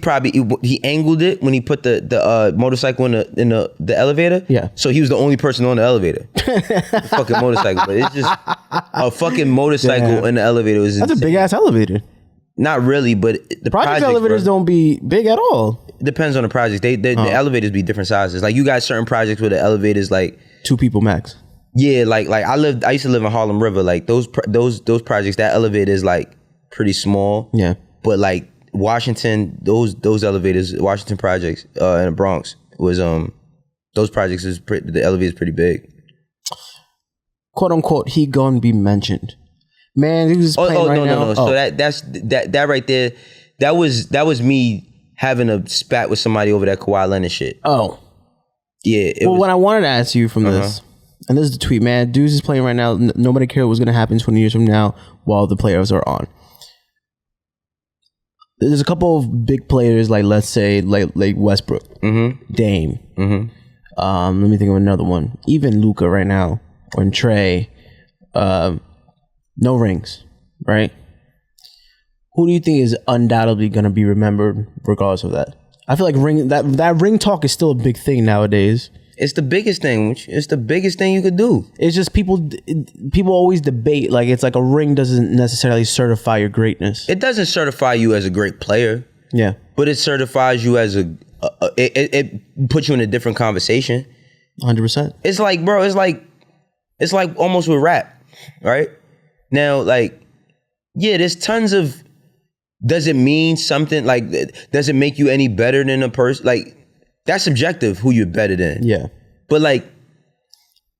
angled it when he put the motorcycle in the elevator. Yeah. So he was the only person on the elevator. The fucking motorcycle. But it's just a fucking motorcycle in the elevator. That's a big ass elevator. Not really, but the project elevators don't be big at all. It depends on the project. The elevators be different sizes. Like you got certain projects where the elevators like 2 people max. Yeah, like I used to live in Harlem River. Like those projects, that elevator is like pretty small. Yeah. But like Washington, those elevators, Washington projects in the Bronx was those projects the elevator's pretty big. Quote unquote, he gonna be mentioned. Man, he was playing right now. No. So that right there, that was me having a spat with somebody over that Kawhi Leonard shit. Oh. Yeah. What I wanted to ask you from this, and this is the tweet, man, dudes is playing right now. Nobody cared what's gonna happen 20 years from now while the players are on. There's a couple of big players, like let's say like Westbrook, Dame. Let me think of another one. Even Luka right now, or Trey. No rings, right? Who do you think is undoubtedly going to be remembered regardless of that? I feel like that ring talk is still a big thing nowadays. It's the biggest thing. It's the biggest thing you could do. It's just people always debate like it's like a ring doesn't necessarily certify your greatness. It doesn't certify you as a great player. Yeah, but it certifies you as it puts you in a different conversation. 100%. It's like, bro, it's like almost with rap, right? Now, like, yeah, there's tons of. Does it mean something? Like, does it make you any better than a person? Like, that's subjective. Who you're better than? Yeah. But like,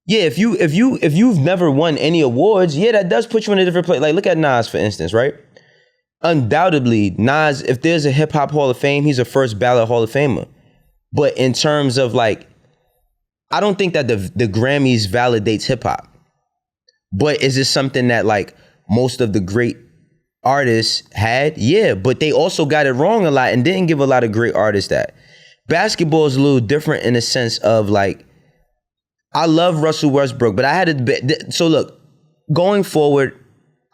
yeah, if you've never won any awards, yeah, that does put you in a different place. Like, look at Nas, for instance, right? Undoubtedly, Nas, if there's a hip hop Hall of Fame, he's a first ballot Hall of Famer. But in terms of like, I don't think that the Grammys validates hip hop. But is this something that like most of the great artists had? Yeah, but they also got it wrong a lot and didn't give a lot of great artists that. Basketball is a little different in the sense of like, I love Russell Westbrook, but I had to. So look, going forward,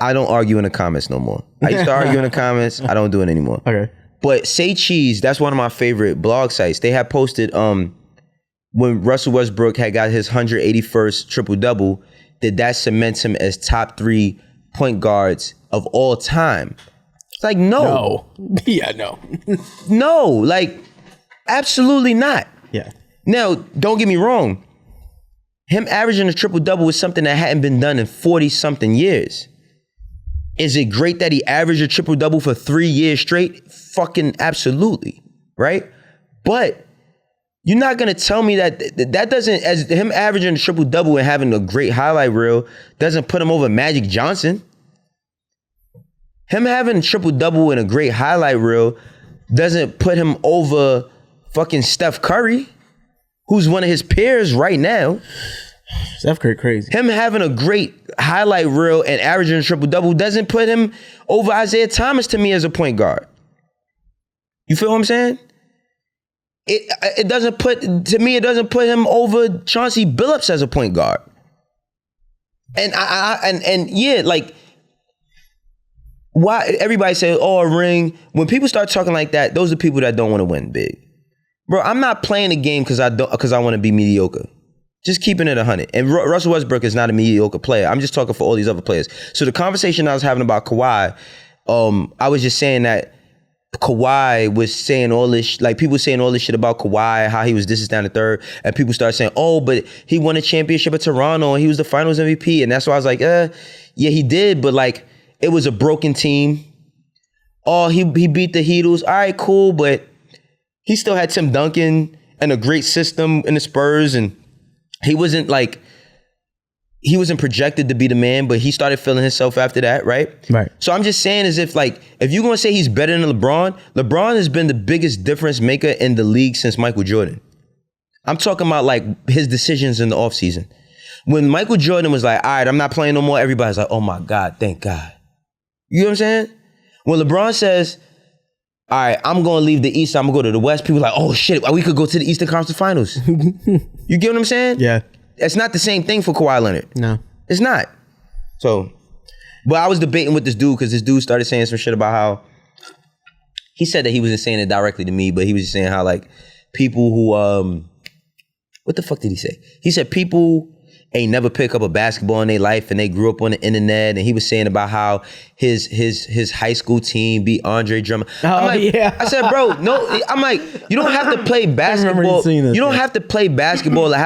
I don't argue in the comments no more. I used to argue in the comments. I don't do it anymore. Okay. But Say Cheese, that's one of my favorite blog sites. They had posted when Russell Westbrook had got his 181st triple-double, that cements him as top 3 point guards of all time. It's like, no. Yeah, no. No, like, absolutely not. Yeah. Now, don't get me wrong. Him averaging a triple-double was something that hadn't been done in 40-something years. Is it great that he averaged a triple-double for 3 years straight? Fucking absolutely, right? But you're not going to tell me that doesn't, as him averaging a triple-double and having a great highlight reel, doesn't put him over Magic Johnson. Him having a triple-double and a great highlight reel doesn't put him over fucking Steph Curry, who's one of his peers right now. Steph Curry crazy. Him having a great highlight reel and averaging a triple-double doesn't put him over Isaiah Thomas to me as a point guard. You feel what I'm saying? It doesn't put him over Chauncey Billups as a point guard. And yeah, like, why everybody say, oh, a ring. When people start talking like that, those are people that don't want to win big. Bro, I'm not playing the game because I want to be mediocre. Just keeping it 100. And Russell Westbrook is not a mediocre player. I'm just talking for all these other players. So the conversation I was having about Kawhi, I was just saying that Kawhi was saying all this, like people saying all this shit about Kawhi, how he was this is down the third, and people start saying, oh, but he won a championship at Toronto and he was the finals MVP. And that's why I was like, yeah, he did, but like it was a broken team. Oh, he beat the Heatles. All right, cool, but he still had Tim Duncan and a great system in the Spurs, and he wasn't projected to be the man, but he started feeling himself after that, right? Right. So I'm just saying as if you're going to say he's better than LeBron has been the biggest difference maker in the league since Michael Jordan. I'm talking about like his decisions in the offseason. When Michael Jordan was like, all right, I'm not playing no more, everybody's like, oh my God, thank God. You know what I'm saying? When LeBron says, all right, I'm going to leave the East, I'm going to go to the West, people are like, oh shit, we could go to the Eastern Conference Finals. You get what I'm saying? Yeah. It's not the same thing for Kawhi Leonard. No. It's not. So, but I was debating with this dude because this dude started saying some shit about how, he said that he wasn't saying it directly to me, but he was just saying how like people who, what the fuck did he say? He said people ain't never pick up a basketball in their life and they grew up on the internet, and he was saying about how his high school team beat Andre Drummond. Yeah. I said, bro, no. I'm like, you don't have to play basketball. You don't have to play basketball to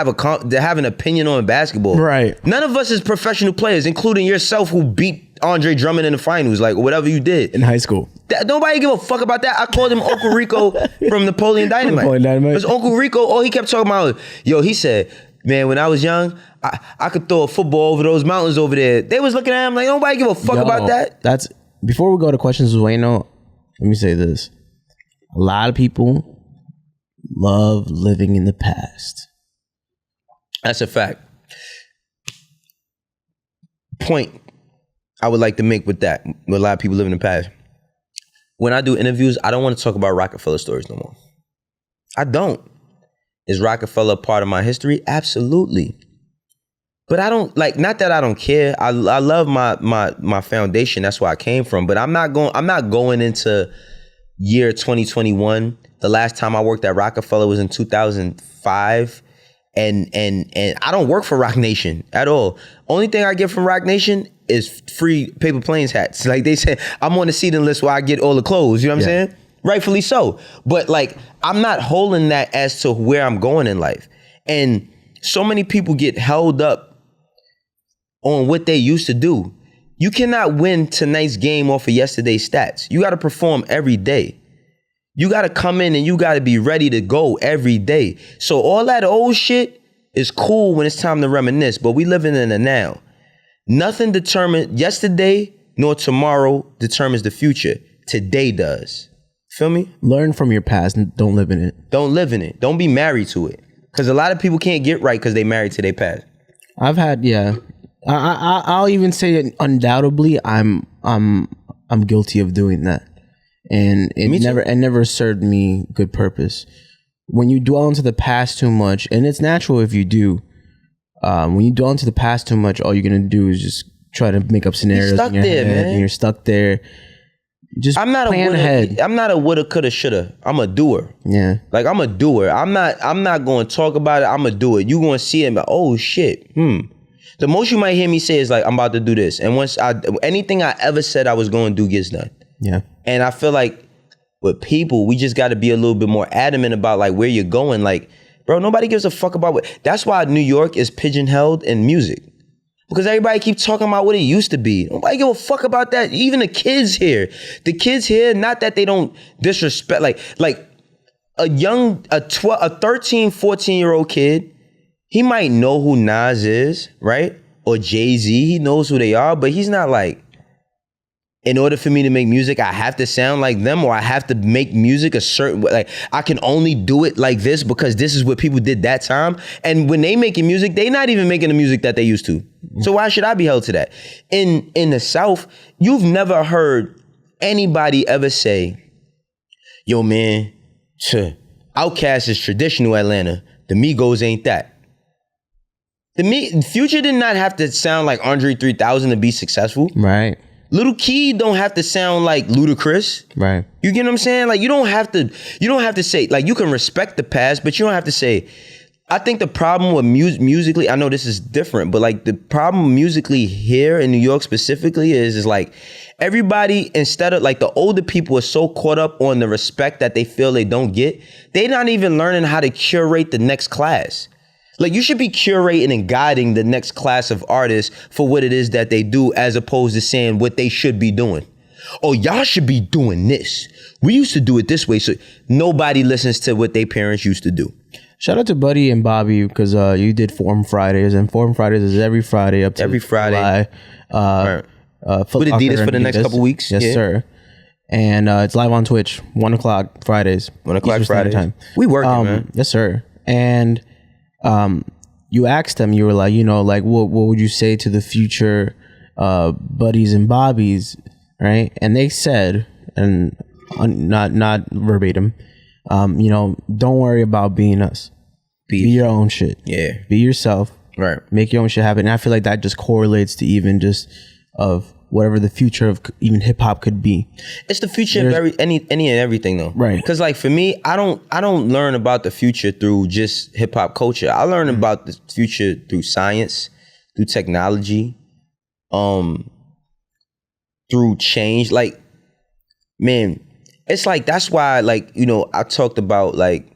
have an opinion on basketball. Right. None of us is professional players, including yourself, who beat Andre Drummond in the finals, like whatever you did in high school. Nobody give a fuck about that. I called him Uncle Rico from Napoleon Dynamite. Because Uncle Rico, all he kept talking about was, he said, man, when I was young, I could throw a football over those mountains over there. They was looking at him like, nobody give a fuck about that. Before we go to questions with Wayno, let me say this. A lot of people love living in the past. That's a fact. Point I would like to make with that, with a lot of people living in the past. When I do interviews, I don't want to talk about Rockefeller stories no more. I don't. Is Rockefeller part of my history? Absolutely. But I don't, not that I don't care. I love my foundation. That's where I came from. But I'm not going into year 2021. The last time I worked at Rockefeller was in 2005. And I don't work for Roc Nation at all. Only thing I get from Roc Nation is free Paper Planes hats. Like they said, I'm on the seating list where I get all the clothes. You know what I'm saying? Rightfully so. But I'm not holding that as to where I'm going in life. And so many people get held up on what they used to do. You cannot win tonight's game off of yesterday's stats. You got to perform every day. You got to come in and you got to be ready to go every day. So all that old shit is cool when it's time to reminisce, but we living in the now. Nothing determined yesterday nor tomorrow determines the future. Today does. Feel me? Learn from your past and don't live in it. Don't live in it. Don't be married to it. Because a lot of people can't get right because they married to their past. I've had, I'll even say it undoubtedly. I'm guilty of doing that, and it never served me good purpose. When you dwell into the past too much, and it's natural if you do. When you dwell into the past too much, all you're gonna do is just try to make up scenarios in your head, man. And you're stuck there. Just plan ahead. I'm not a woulda, coulda, shoulda. I'm a doer. Yeah, I'm a doer. I'm not going to talk about it. I'm a doer. You going to see it and be like, oh shit. The most you might hear me say is I'm about to do this. And once anything I ever said I was going to do gets done. Yeah. And I feel like with people, we just got to be a little bit more adamant about where you're going. Bro, nobody gives a fuck about that's why New York is pigeonholed in music. Because everybody keeps talking about what it used to be. Nobody give a fuck about that. Even the kids here. The kids here, not that they don't disrespect, a 13, 14-year-old kid, he might know who Nas is, right? Or Jay-Z, he knows who they are, but he's not in order for me to make music, I have to sound like them, or I have to make music a certain way. Like, I can only do it like this because this is what people did that time. And when they making music, they not even making the music that they used to. So why should I be held to that? In the South, you've never heard anybody ever say, yo, man, Outkast is traditional Atlanta. The Migos ain't that. Future did not have to sound like Andre 3000 to be successful. Right. Little Key don't have to sound like Ludacris. Right. You get what I'm saying? Like, you don't have to say, like, you can respect the past, but you don't have to say. I think the problem with musically, I know this is different, but like the problem musically here in New York specifically is like everybody, instead of like the older people are so caught up on the respect that they feel they don't get, they're not even learning how to curate the next class. Like, you should be curating and guiding the next class of artists for what it is that they do, as opposed to saying what they should be doing. Oh, y'all should be doing this. We used to do it this way. So nobody listens to what their parents used to do. Shout out to Buddy and Bobby, because you did Forum Fridays, and Forum Fridays is every Friday up to every Friday. July. With Adidas for the next couple weeks. Yes, sir. And it's live on Twitch, 1 o'clock Fridays. 1 o'clock Fridays. Time. We working, man. Yes, sir. And you asked them, you were like, you know, like, what would you say to the future Buddies and Bobbies, right? And they said, and not verbatim, you know, don't worry about being us. Be your own shit. Yeah. Be yourself. Right. Make your own shit happen. And I feel like that just correlates to even just of whatever the future of even hip hop could be. It's the future of any and everything though. Right. Because like for me, I don't learn about the future through just hip hop culture. I learn about the future through science, through technology, through change. Like, man, it's like, that's why, like, you know, I talked about like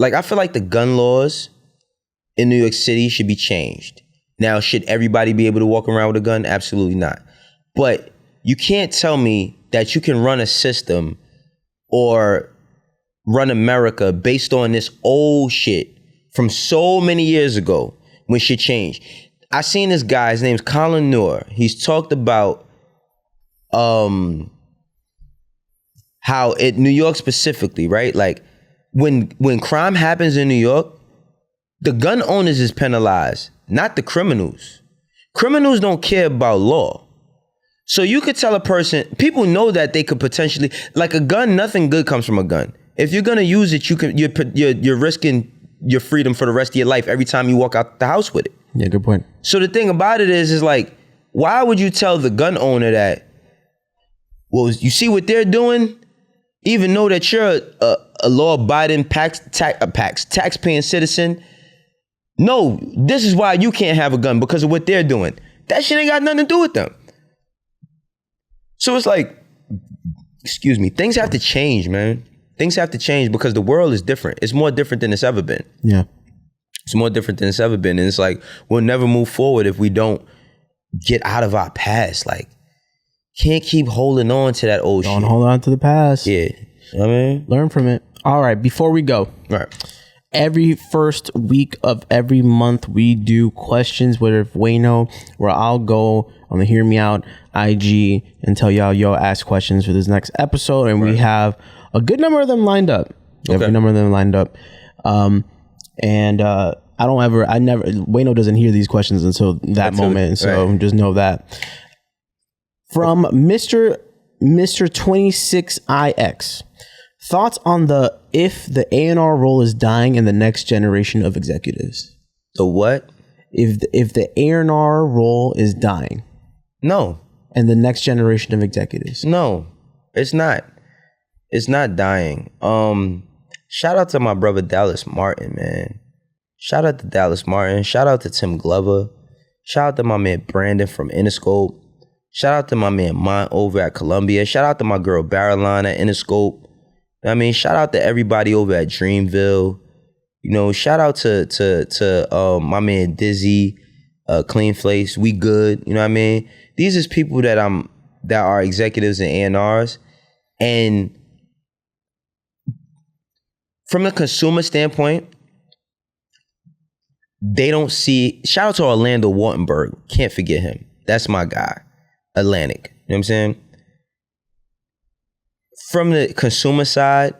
I feel like the gun laws in New York City should be changed. Now, should everybody be able to walk around with a gun? Absolutely not. But you can't tell me that you can run a system or run America based on this old shit from so many years ago when shit changed. I seen this guy, his name's Colin Noor. He's talked about how in New York specifically, right? Like when crime happens in New York, the gun owners is penalized, not the criminals. Criminals don't care about law. So you could tell a person, people know that they could potentially, like a gun, nothing good comes from a gun. If you're gonna use it, you're risking your freedom for the rest of your life every time you walk out the house with it. Yeah, good point. So the thing about it is like, why would you tell the gun owner that, well, you see what they're doing? Even though that you're a law-abiding tax-paying citizen, no, this is why you can't have a gun, because of what they're doing. That shit ain't got nothing to do with them. So it's like, excuse me, things have to change, man. Things have to change because the world is different. It's more different than it's ever been. Yeah. It's more different than it's ever been. And it's like, we'll never move forward if we don't get out of our past. Like, can't keep holding on to that old shit. Don't hold on to the past. Yeah. You know what I mean? Learn from it. All right, before we go. Right. Every first week of every month, we do questions with Wayno, where I'll go on the Hear Me Out IG and tell y'all, yo, ask questions for this next episode. And we have a good number of them lined up. Wayno doesn't hear these questions until that moment. So just know that. From Mr. 26IX. Thoughts on if the A&R role is dying in the next generation of executives? The what? If the A&R role is dying. No. And the next generation of executives. No, it's not. It's not dying. Shout out to my brother Dallas Martin, man. Shout out to Dallas Martin. Shout out to Tim Glover. Shout out to my man Brandon from Interscope. Shout out to my man Mont over at Columbia. Shout out to my girl Baroline at Interscope. I mean, shout out to everybody over at Dreamville. You know, shout out to my man Dizzy, Clean Face. We good. You know what I mean? These is people that are executives and A&Rs. And from a consumer standpoint, they don't see. Shout out to Orlando Wartenberg. Can't forget him. That's my guy. Atlantic. what I'm saying? From the consumer side,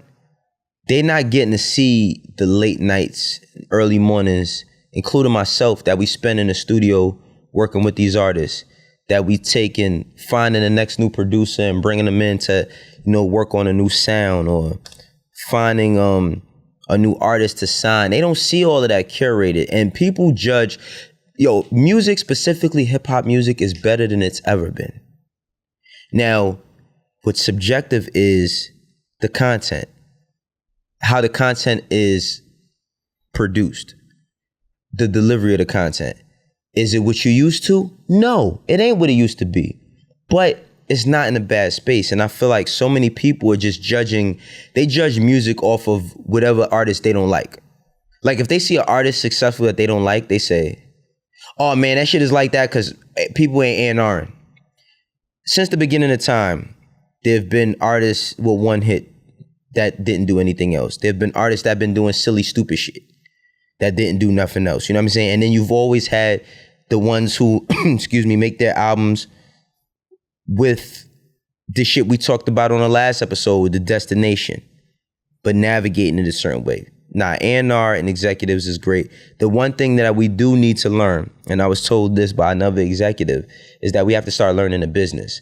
they're not getting to see the late nights, early mornings, including myself, that we spend in the studio working with these artists, that we taking, finding the next new producer and bringing them in to, work on a new sound, or finding a new artist to sign. They don't see all of that curated, and people judge. Music, specifically hip hop music, is better than it's ever been. Now, what's subjective is the content, how the content is produced, the delivery of the content. Is it what you used to? No, it ain't what it used to be, but it's not in a bad space. And I feel like so many people are just they judge music off of whatever artist they don't like. Like if they see an artist successful that they don't like, they say, oh man, that shit is like that because people ain't A&R'ing. Since the beginning of time, there have been artists with one hit that didn't do anything else. There have been artists that have been doing silly, stupid shit that didn't do nothing else. You know what I'm saying? And then you've always had the ones who, make their albums with the shit we talked about on the last episode with the destination, but navigating it a certain way. Nah, A&R and executives is great. The one thing that we do need to learn, and I was told this by another executive, is that we have to start learning the business.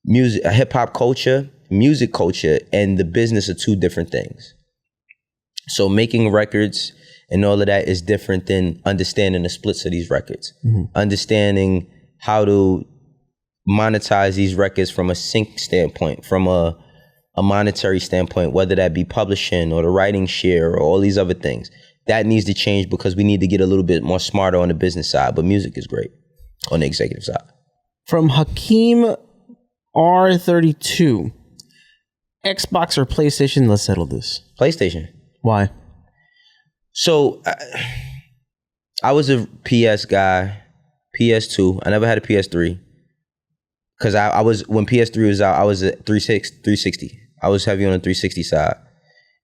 Music, hip hop culture, music culture, and the business are two different things. So making records and all of that is different than understanding the splits of these records. Understanding how to monetize these records from a sync standpoint, from a monetary standpoint, whether that be publishing or the writing share or all these other things. That needs to change because we need to get a little bit more smarter on the business side, but music is great on the executive side. From Hakeem R32, Xbox or PlayStation? Let's settle this. PlayStation. Why? So I was a PS guy, PS2. I never had a PS3 because I was, when PS3 was out, I was at 360. I was heavy on the 360 side.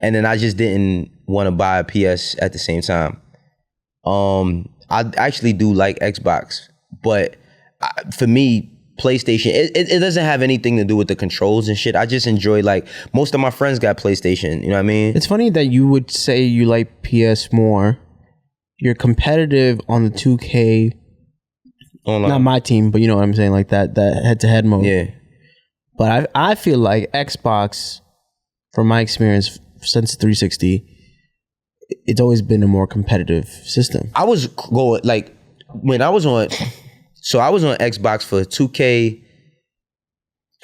And then I just didn't want to buy a PS at the same time. I actually do like Xbox, but for me, PlayStation, it doesn't have anything to do with the controls and shit. I just enjoy, like, most of my friends got PlayStation, you know what I mean? It's funny that you would say you like PS more. You're competitive on the 2K. Online. Not my team, but you know what I'm saying, like that head-to-head mode. Yeah. But I feel like Xbox, from my experience since 360, it's always been a more competitive system. I was going, like, when I was on, so I was on Xbox for 2K,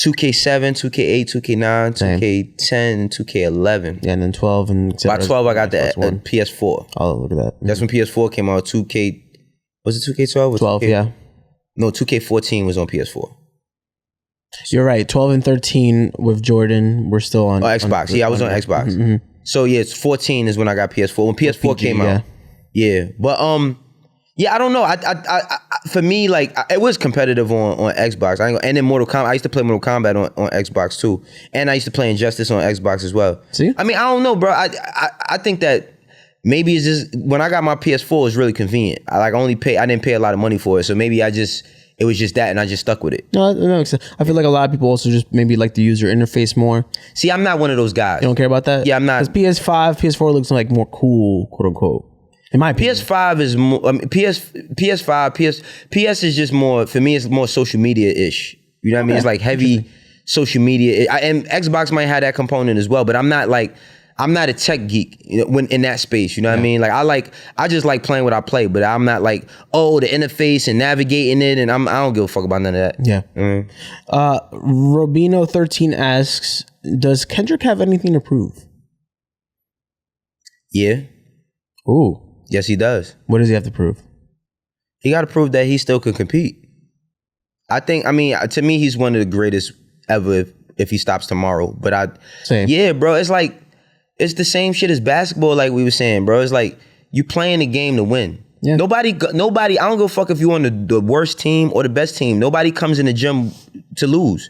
2K7, 2K8, 2K9, 2K10, and 2K11. Yeah, and then 12 and... By 12, I got the PS4. Oh, look at that. That's when PS4 came out. 2K... Was it 2K12? 12, 2K, yeah. No, 2K14 was on PS4. You're right. 12 and 13 with Jordan, we're still on... Xbox. I was on Xbox. Mm-hmm. So, yeah, it's 14 is when I got PS4. When PS4 came out. Yeah. But, yeah, I don't know. I for me, like, it was competitive on Xbox. And then Mortal Kombat. I used to play Mortal Kombat on Xbox too, and I used to play Injustice on Xbox as well. See, I mean, I don't know, bro. I think that maybe it's just when I got my PS4, it was really convenient. I didn't pay a lot of money for it, so maybe it was just that, and I just stuck with it. No, that makes sense. I feel like a lot of people also just maybe like the user interface more. See, I'm not one of those guys. You don't care about that? Yeah, I'm not. Because PS4 looks like more cool, quote unquote. In my opinion. PS5 is more, I mean, PS is just more, for me, it's more social media-ish. You know what I mean? It's like heavy social media. And Xbox might have that component as well, but I'm not a tech geek, you know, when in that space. You know what I mean? Like I just like playing what I play, but I'm not like, oh, the interface and navigating it, and I don't give a fuck about none of that. Yeah. Robino13 asks, does Kendrick have anything to prove? Yeah. Ooh. Yes, he does. What does he have to prove? He got to prove that he still can compete. To me, he's one of the greatest ever if he stops tomorrow. But yeah, bro, it's like, it's the same shit as basketball, like we were saying, bro. It's like, you playing the game to win. Yeah. Nobody, I don't give a fuck if you're on the worst team or the best team. Nobody comes in the gym to lose.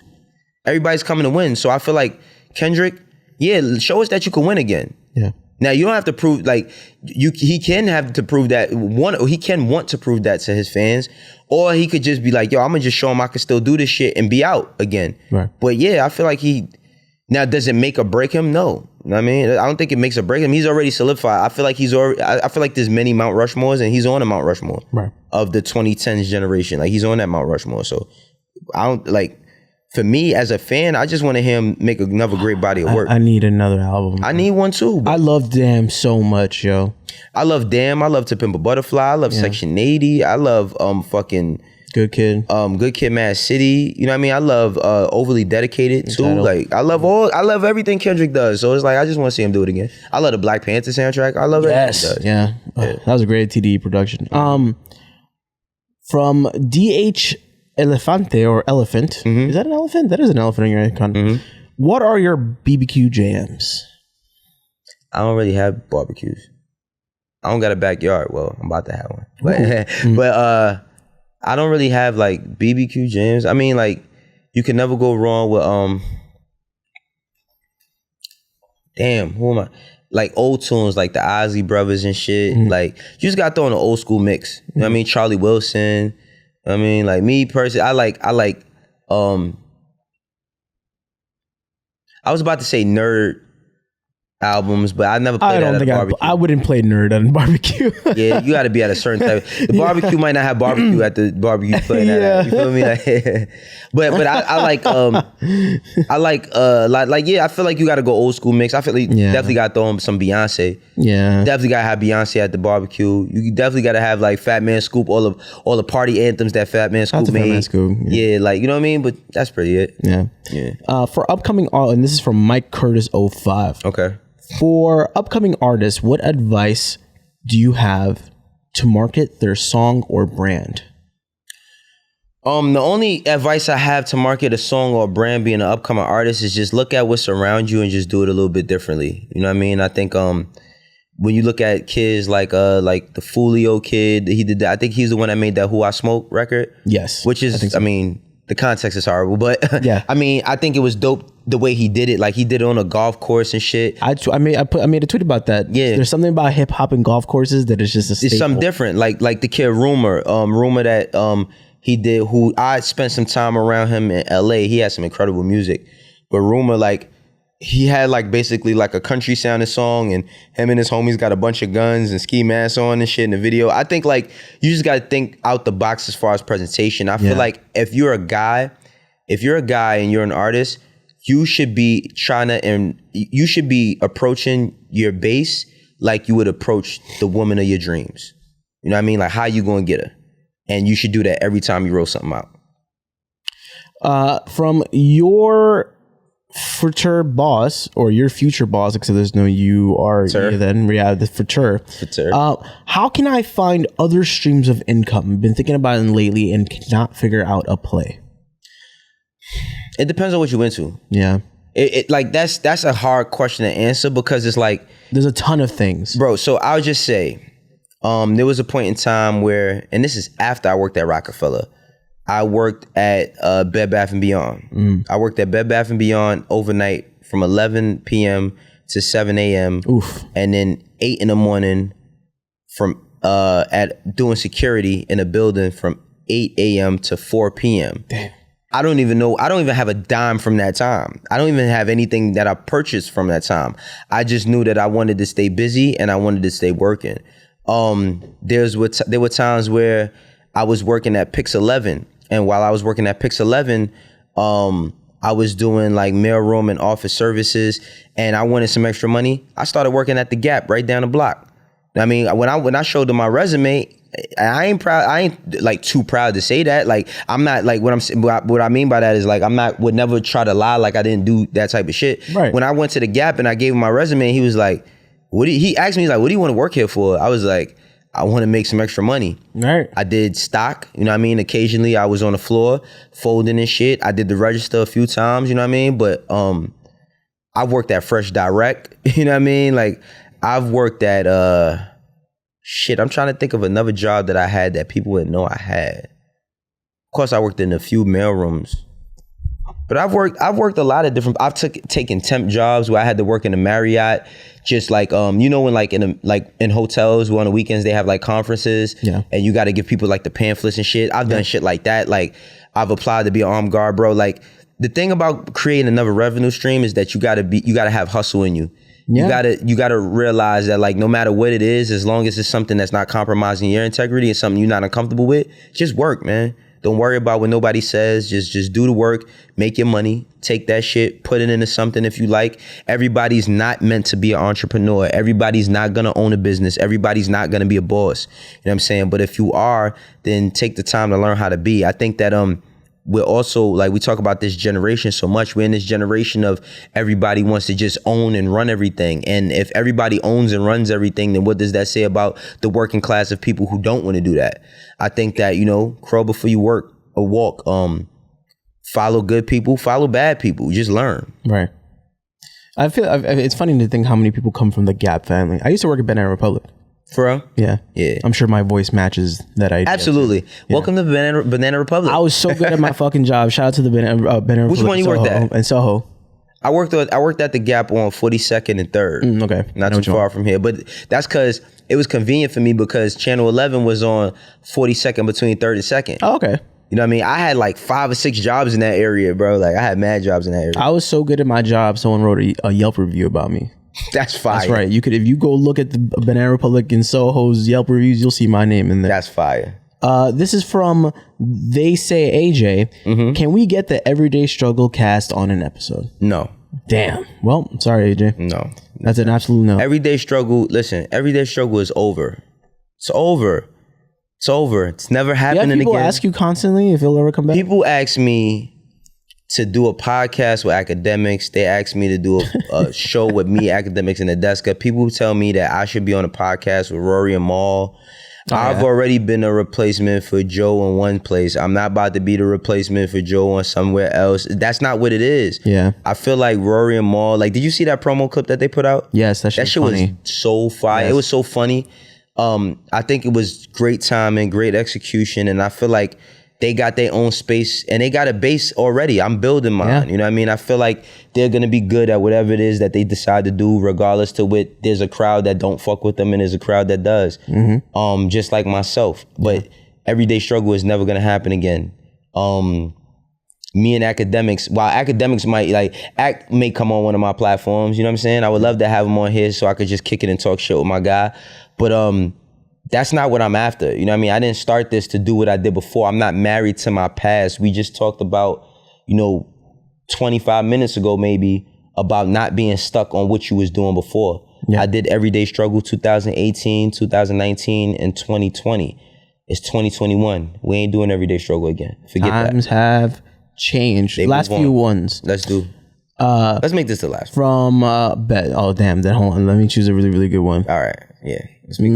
Everybody's coming to win. So I feel like Kendrick, yeah, show us that you can win again. Yeah. Now you don't have to prove like he can have to prove that he can want to prove that to his fans, or he could just be like, yo, I'm gonna just show him I can still do this shit and be out again. Right. But yeah, I feel like now does it make or break him? No. You know what I mean? I don't think it makes or break him. He's already solidified. I feel like I feel like there's many Mount Rushmores and he's on a Mount Rushmore of the 2010s generation. Like he's on that Mount Rushmore. So I don't like, for me as a fan, I just want to hear him make another great body of work. I need another album. I need one too. I love Damn so much, yo. I love Damn. I love To Pimp a Butterfly. I love Section 80. I love fucking Good Kid. Good Kid, Mad City. You know what I mean? I love Overly Dedicated too. Like I love everything Kendrick does. So it's like I just want to see him do it again. I love the Black Panther soundtrack. I love everything he does. Yeah. That was a great TDE production. From DH Elefante or Elephant. Is that an elephant? That is an elephant in your icon. What are your BBQ jams? I don't really have barbecues. I don't got a backyard. Well, I'm about to have one. But I don't really have like BBQ jams. I mean, like you can never go wrong with damn, who am I? Like old tunes like the Ozzy Brothers and shit. Like you just got to throw in an old school mix. You know what I mean? Charlie Wilson. I mean, like me personally, I like I was about to say nerd albums, but I never played that at a barbecue. I wouldn't play nerd at a barbecue. Yeah, you got to be at a certain type. The barbecue might not have barbecue at the barbecue you playing that at. You feel me? Like, but I like yeah. I feel like you got to go old school mix. I feel like you definitely got to throw in some Beyonce. Yeah, definitely got to have Beyonce at the barbecue. You definitely got to have like Fat Man Scoop, all the party anthems that Fat Man Scoop made. Fat Man Scoop, yeah, like you know what I mean. But that's pretty it. Yeah. For upcoming art, and this is from Mike Curtis 05. Okay. For upcoming artists, what advice do you have to market their song or brand? The only advice I have to market a song or brand being an upcoming artist is just look at what's around you and just do it a little bit differently. You know what I mean? I think when you look at kids like the Foolio kid, he did that. I think he's the one that made that Who I Smoke record. Yes. Which is, I mean, the context is horrible, but yeah. I mean, I think it was dope the way he did it. Like he did it on a golf course and shit. I made a tweet about that. Yeah, there's something about hip hop and golf courses that is just a staple. It's something different. Like the kid Rumor that he did. Who I spent some time around him in L.A. He had some incredible music, but Rumor like he had like basically like a country sounding song, and him and his homies got a bunch of guns and ski masks on and shit in the video. I think like you just got to think out the box as far as presentation. I feel like if you're a guy and you're an artist, you should be you should be approaching your base like you would approach the woman of your dreams. You know what I mean? Like how you gonna get her? And you should do that every time you roll something out. From your future boss or your future boss, because there's no you are then we have the future. How can I find other streams of income? I've been thinking about it lately and cannot figure out a play. It depends on what you into. Yeah. It like that's a hard question to answer because it's like there's a ton of things. Bro, so I'll just say, there was a point in time where, and this is after I worked at Rockefeller, I worked at Bed Bath & Beyond. I worked at Bed Bath & Beyond overnight from 11 p.m. to 7 a.m. Oof. And then 8 in the morning from at doing security in a building from 8 a.m. to 4 p.m. Damn. I don't even have a dime from that time. I don't even have anything that I purchased from that time. I just knew that I wanted to stay busy and I wanted to stay working. There were times where I was working at Pix 11, and while I was working at Pix 11, I was doing like mailroom and office services, and I wanted some extra money. I started working at the Gap right down the block. I mean, when I showed them my resume, I ain't proud. I ain't like too proud to say that. Like I'm not like what I mean by that is like would never try to lie like I didn't do that type of shit. Right. When I went to the Gap and I gave him my resume, he was like, he asked me, he's like, what do you want to work here for? I was like, I want to make some extra money. Right. I did stock, you know what I mean? Occasionally I was on the floor folding and shit. I did the register a few times, you know what I mean? But I worked at Fresh Direct, you know what I mean? Like I've worked at I'm trying to think of another job that I had that people wouldn't know I had. Of course, I worked in a few mailrooms. But I've worked a lot of different. I've taken temp jobs where I had to work in a Marriott, just like you know when like in hotels where on the weekends they have like conferences, and you got to give people like the pamphlets and shit. I've done shit like that. Like I've applied to be an armed guard, bro. Like the thing about creating another revenue stream is that you gotta have hustle in you. Yeah. You gotta realize that like no matter what it is, as long as it's something that's not compromising your integrity and something you're not uncomfortable with, just work, man. Don't worry about what nobody says. Just do the work, make your money, take that shit, put it into something if you like. Everybody's not meant to be an entrepreneur. Everybody's not gonna own a business. Everybody's not gonna be a boss. You know what I'm saying? But if you are, then take the time to learn how to be. I think that we're also, like, we talk about this generation so much. We're in this generation of everybody wants to just own and run everything. And if everybody owns and runs everything, then what does that say about the working class of people who don't want to do that? I think that, you know, crawl before you work or walk. Follow good people, follow bad people. Just learn. Right. I feel it's funny to think how many people come from the Gap family. I used to work at Banana Republic. For real? Yeah. I'm sure my voice matches that idea. Absolutely. Welcome to Banana Republic. I was so good at my fucking job. Shout out to the Banana Republic. Which one you worked at? In Soho. I worked at the Gap on 42nd and 3rd. Okay. Not too far from here. But that's because it was convenient for me because Channel 11 was on 42nd between 3rd and 2nd. Oh, okay. You know what I mean? I had like 5 or 6 jobs in that area, bro. Like I had mad jobs in that area. I was so good at my job, someone wrote a Yelp review about me. That's fire. That's right. If you go look at the Banana Republic in Soho's Yelp reviews, you'll see my name in there. That's fire. This is from They Say AJ. Mm-hmm. Can we get the Everyday Struggle cast on an episode? No. Damn. Well, sorry, AJ. No. That's an absolute no. Everyday Struggle is over. It's over. It's over. It's never happening again. People ask you constantly if it'll ever come back? People ask me to do a podcast with academics. They asked me to do a show with me, academics, and the desk. People tell me that I should be on a podcast with Rory and Maul. I've already been a replacement for Joe in one place. I'm not about to be the replacement for Joe on somewhere else. That's not what it is. Yeah. I feel like Rory and Maul, like, did you see that promo clip that they put out? Yes, that shit was so fire. Yes. It was so funny. I think it was great timing, great execution, and I feel like they got their own space and they got a base already. I'm building mine. Yeah. You know what I mean? I feel like they're going to be good at whatever it is that they decide to do, regardless to what. There's a crowd that don't fuck with them and there's a crowd that does. Mm-hmm. Just like myself. But Everyday Struggle is never going to happen again. Me and academics, while academics may come on one of my platforms, you know what I'm saying? I would love to have him on here so I could just kick it and talk shit with my guy. But that's not what I'm after. You know what I mean? I didn't start this to do what I did before. I'm not married to my past. We just talked about, 25 minutes ago maybe, about not being stuck on what you was doing before. Yeah. I did Everyday Struggle 2018, 2019, and 2020. It's 2021. We ain't doing Everyday Struggle again. Forget that. Times have changed. Last few ones. Let's make this the last one. From Bet. Oh, damn. Then hold on. Let me choose a really, really good one. All right. Yeah. Let's make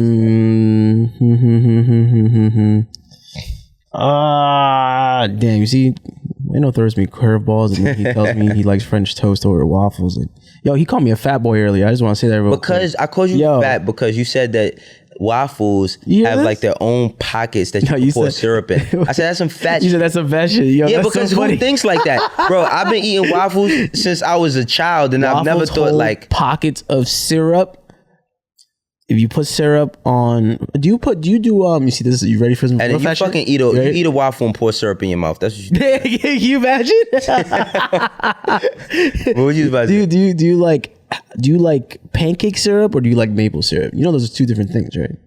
damn, you see, Wayno throws me curveballs and then he tells me he likes French toast over waffles. Like, yo, he called me a fat boy earlier. I just want to say that real quick. I called you fat because you said that waffles have like their own pockets that you pour syrup in. I said that's some fat shit. You said that's some fat shit. Yo, yeah, because so who thinks like that? Bro, I've been eating waffles since I was a child and I've never thought like pockets of syrup. If you put syrup on, you see this, you ready for some? And if you fucking eat a waffle and pour syrup in your mouth, that's what you do. Can you imagine? What would you about to do? Do you like pancake syrup or do you like maple syrup? You know those are two different things, right?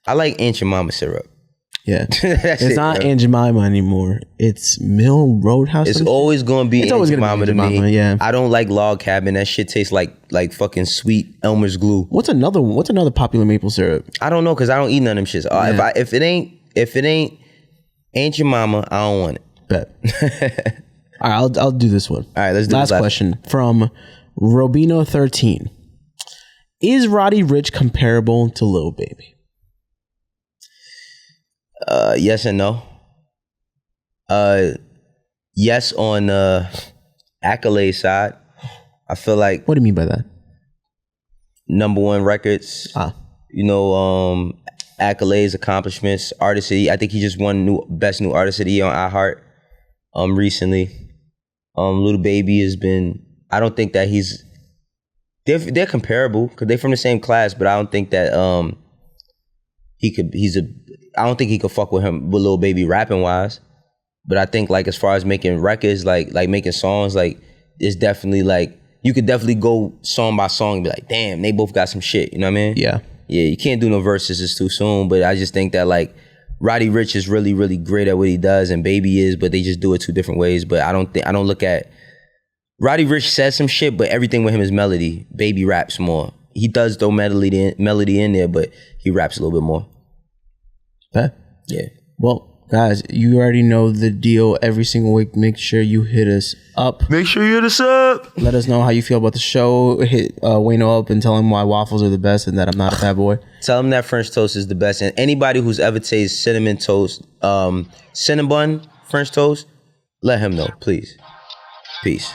I like Aunt Jemima syrup. Yeah. It's not Aunt Jemima anymore. It's Mill Roadhouse. It's always going to be Aunt Jemima to me. Yeah. I don't like Log Cabin. That shit tastes like fucking sweet Elmer's glue. What's another popular maple syrup? I don't know because I don't eat none of them shits. Yeah. If it ain't Aunt Jemima, I don't want it. Bet. All right, I'll do this one. All right, let's do last question from Robino 13. Is Roddy Ricch comparable to Lil Baby? Yes and no. Yes on accolade side. I feel like. What do you mean by that? #1 records. Accolades, accomplishments, artist. I think he just won best new artist of the year on iHeart recently. Lil Baby has been. I don't think that they're comparable because they're from the same class, but I don't think that I don't think he could fuck with Lil Baby rapping wise. But I think like as far as making records, like making songs, like it's definitely like you could definitely go song by song and be like, damn, they both got some shit. You know what I mean? Yeah. Yeah, you can't do no verses, it's too soon. But I just think that like Roddy Ricch is really, really great at what he does and Baby is, but they just do it two different ways. But I don't look at Roddy Ricch says some shit, but everything with him is melody. Baby raps more. He does throw melody in there, but he raps a little bit more. Okay. Yeah. Well, guys, you already know the deal. Every single week, make sure you hit us up. Make sure you hit us up. Let us know how you feel about the show. Hit Wayno up and tell him why waffles are the best and that I'm not a bad boy. Tell him that French toast is the best. And anybody who's ever tasted cinnamon toast, cinnabon French toast, let him know, please. Peace.